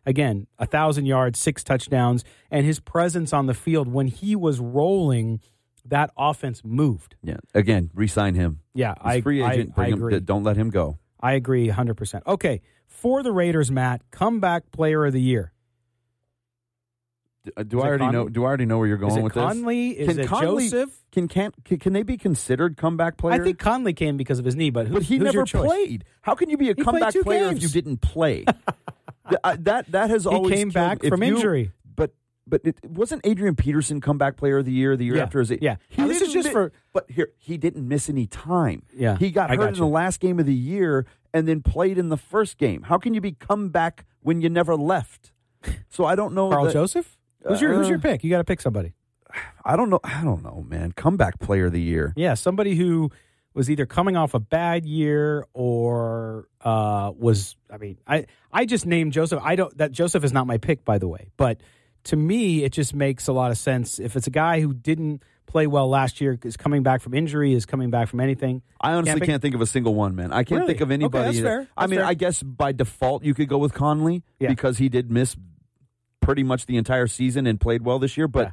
[SPEAKER 2] again, 1,000 yards, 6 touchdowns, and his presence on the field when he was rolling, that offense moved.
[SPEAKER 3] Yeah. Again, re-sign him.
[SPEAKER 2] Yeah,
[SPEAKER 3] He's free agent.
[SPEAKER 2] I agree.
[SPEAKER 3] Don't let him go.
[SPEAKER 2] I agree 100%. Okay, for the Raiders, Matt, comeback player of the year.
[SPEAKER 3] Do I already know where you're going with
[SPEAKER 2] Conley? Is it Joseph?
[SPEAKER 3] Can they be considered comeback players?
[SPEAKER 2] I think Conley can because of his knee, but
[SPEAKER 3] he never played. How can you be a comeback player if you didn't play? that has always
[SPEAKER 2] he came back from injury.
[SPEAKER 3] But it wasn't Adrian Peterson comeback player of the year after his
[SPEAKER 2] This is just
[SPEAKER 3] but he didn't miss any time.
[SPEAKER 2] Yeah,
[SPEAKER 3] he got hurt in the last game of the year and then played in the first game. How can you be comeback when you never left? So I don't know.
[SPEAKER 2] Carl Joseph? Who's your pick? You got to pick somebody.
[SPEAKER 3] I don't know, man. Comeback player of the year.
[SPEAKER 2] Yeah, somebody who was either coming off a bad year or was. I just named Joseph. That Joseph is not my pick, by the way. But to me, it just makes a lot of sense. If it's a guy who didn't play well last year, is coming back from injury, is coming back from anything.
[SPEAKER 3] I honestly can't think of a single one, man. I can't think of anybody.
[SPEAKER 2] Okay, that's fair.
[SPEAKER 3] I guess by default you could go with Conley because he did miss pretty much the entire season and played well this year, but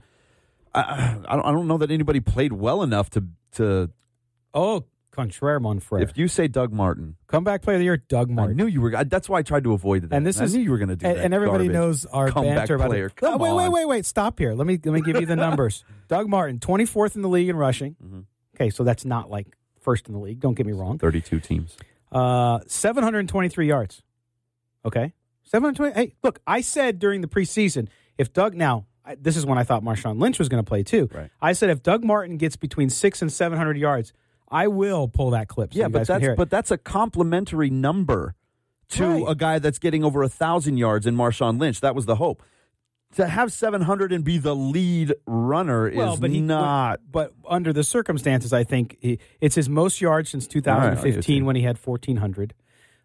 [SPEAKER 3] I don't know that anybody played well enough to.
[SPEAKER 2] Oh, contraire, mon frere.
[SPEAKER 3] If you say Doug Martin,
[SPEAKER 2] comeback player of the year, Doug Martin.
[SPEAKER 3] I knew you were. That's why I tried to avoid that.
[SPEAKER 2] And I
[SPEAKER 3] knew you were going to do that.
[SPEAKER 2] And everybody knows our banter about it. Wait! Stop here. Let me give you the numbers. Doug Martin, 24th in the league in rushing. Mm-hmm. Okay, so that's not like first in the league. Don't get me wrong.
[SPEAKER 3] 32 teams.
[SPEAKER 2] 723 yards. Okay. 720. Hey, look, I said during the preseason, if Doug, this is when I thought Marshawn Lynch was going to play too.
[SPEAKER 3] Right.
[SPEAKER 2] I said if Doug Martin gets between 600 and 700 yards, I will pull that clip. So
[SPEAKER 3] but that's a complimentary number to a guy that's getting over 1,000 yards in Marshawn Lynch. That was the hope. To have 700 and be the lead runner not.
[SPEAKER 2] But under the circumstances, I think it's his most yards since 2015 when he had 1,400.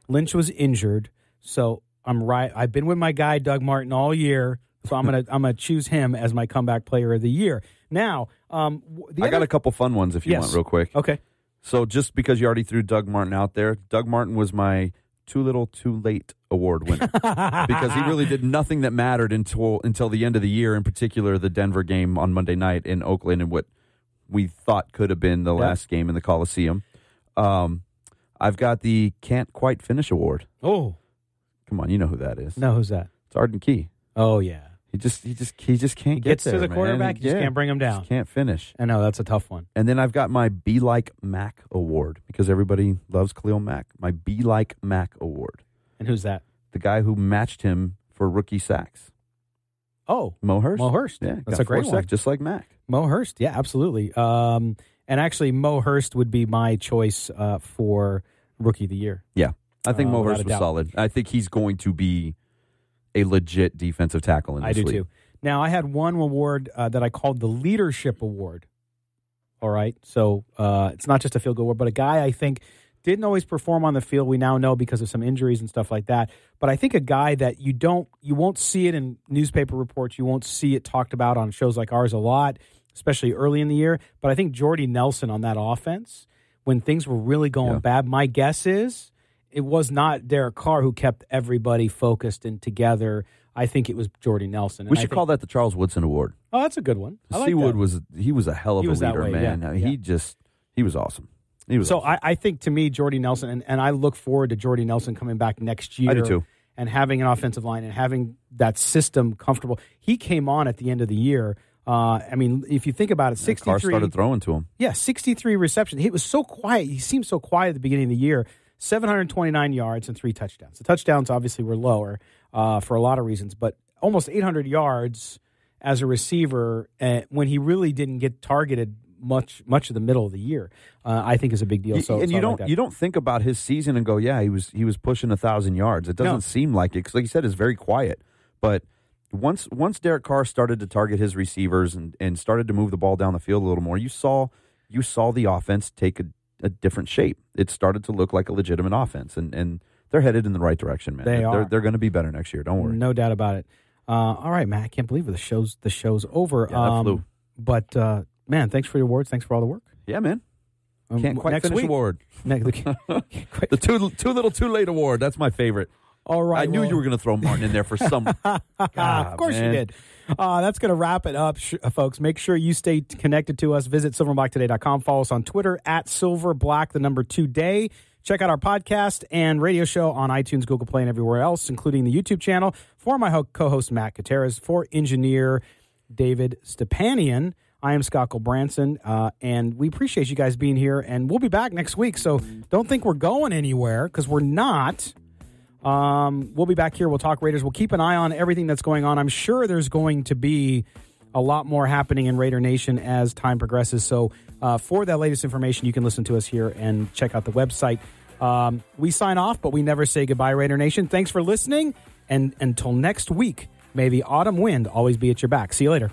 [SPEAKER 2] Lynch was injured, so I'm right. I've been with my guy Doug Martin all year, so I'm gonna choose him as my comeback player of the year. Now, I
[SPEAKER 3] got a couple fun ones if you want, real quick.
[SPEAKER 2] Okay.
[SPEAKER 3] So just because you already threw Doug Martin out there, Doug Martin was my Too Little, Too Late award winner because he really did nothing that mattered until the end of the year, in particular the Denver game on Monday night in Oakland and what we thought could have been the last game in the Coliseum. I've got the Can't Quite Finish award.
[SPEAKER 2] Oh.
[SPEAKER 3] Come on, you know who that is.
[SPEAKER 2] No, who's that?
[SPEAKER 3] It's Arden Key.
[SPEAKER 2] Oh, yeah.
[SPEAKER 3] He just can't get
[SPEAKER 2] gets
[SPEAKER 3] there,
[SPEAKER 2] to the
[SPEAKER 3] man.
[SPEAKER 2] quarterback, you just can't bring him down.
[SPEAKER 3] Just can't finish.
[SPEAKER 2] I know, that's a tough one.
[SPEAKER 3] And then I've got my Be Like Mac award because everybody loves Khalil Mack. My Be Like Mac award.
[SPEAKER 2] And who's that?
[SPEAKER 3] The guy who matched him for rookie sacks.
[SPEAKER 2] Oh.
[SPEAKER 3] Mo Hurst.
[SPEAKER 2] Mo Hurst.
[SPEAKER 3] Yeah,
[SPEAKER 2] that's a great one.
[SPEAKER 3] Sacks, just like Mac.
[SPEAKER 2] Mo Hurst, yeah, absolutely. And actually, Mo Hurst would be my choice for Rookie of the Year.
[SPEAKER 3] Yeah, I think Mo Hurst was solid. I think he's going to be a legit defensive tackle in this league.
[SPEAKER 2] I do too. Now, I had one award that I called the Leadership Award. All right, so it's not just a field goal award, but a guy I think didn't always perform on the field. We now know because of some injuries and stuff like that. But I think a guy that you won't see it in newspaper reports. You won't see it talked about on shows like ours a lot, especially early in the year. But I think Jordy Nelson on that offense, when things were really going bad, my guess is it was not Derek Carr who kept everybody focused and together. I think it was Jordy Nelson.
[SPEAKER 3] We should call that the Charles Woodson Award.
[SPEAKER 2] Oh, that's a good one.
[SPEAKER 3] Seawood was a hell of a leader, man. He was awesome.
[SPEAKER 2] I think, to me, Jordy Nelson, and I look forward to Jordy Nelson coming back next year.
[SPEAKER 3] I do too.
[SPEAKER 2] And having an offensive line and having that system comfortable. He came on at the end of the year. I mean, if you think about it, 63.
[SPEAKER 3] Carr started throwing to him.
[SPEAKER 2] Yeah, 63 receptions. He was so quiet. He seemed so quiet at the beginning of the year. 729 yards and 3 touchdowns. The touchdowns obviously were lower for a lot of reasons, but almost 800 yards as a receiver when he really didn't get targeted much of the middle of the year, I think is a big deal. So,
[SPEAKER 3] and you don't think about his season and go, yeah, he was pushing 1,000 yards. It doesn't seem like it. 'Cause like you said, it's very quiet. But once Derek Carr started to target his receivers and started to move the ball down the field a little more, you saw the offense take a different shape. It started to look like a legitimate offense, and they're headed in the right direction, man. They're going to be better next year. Don't worry.
[SPEAKER 2] No doubt about it. All right, Matt. I can't believe the show's over.
[SPEAKER 3] Yeah, that flew.
[SPEAKER 2] But man, thanks for your awards. Thanks for all the work.
[SPEAKER 3] Yeah, man. Can't quite
[SPEAKER 2] next
[SPEAKER 3] finish
[SPEAKER 2] week.
[SPEAKER 3] award. The too little, too late award. That's my favorite.
[SPEAKER 2] All right.
[SPEAKER 3] I knew you were going to throw Martin in there for some.
[SPEAKER 2] Of course you did. That's going to wrap it up, folks. Make sure you stay connected to us. Visit silverblacktoday.com. Follow us on Twitter at silverblack, the number 2 day. Check out our podcast and radio show on iTunes, Google Play, and everywhere else, including the YouTube channel. For my co-host, Matt Gutierrez, for engineer David Stepanian, I am Scott Branson, and we appreciate you guys being here, and we'll be back next week, so don't think we're going anywhere, because we're not. We'll be back here. We'll talk Raiders. We'll keep an eye on everything that's going on. I'm sure there's going to be a lot more happening in Raider Nation as time progresses, so for that latest information, you can listen to us here and check out the website. We sign off, but we never say goodbye, Raider Nation. Thanks for listening, and until next week, may the autumn wind always be at your back. See you later.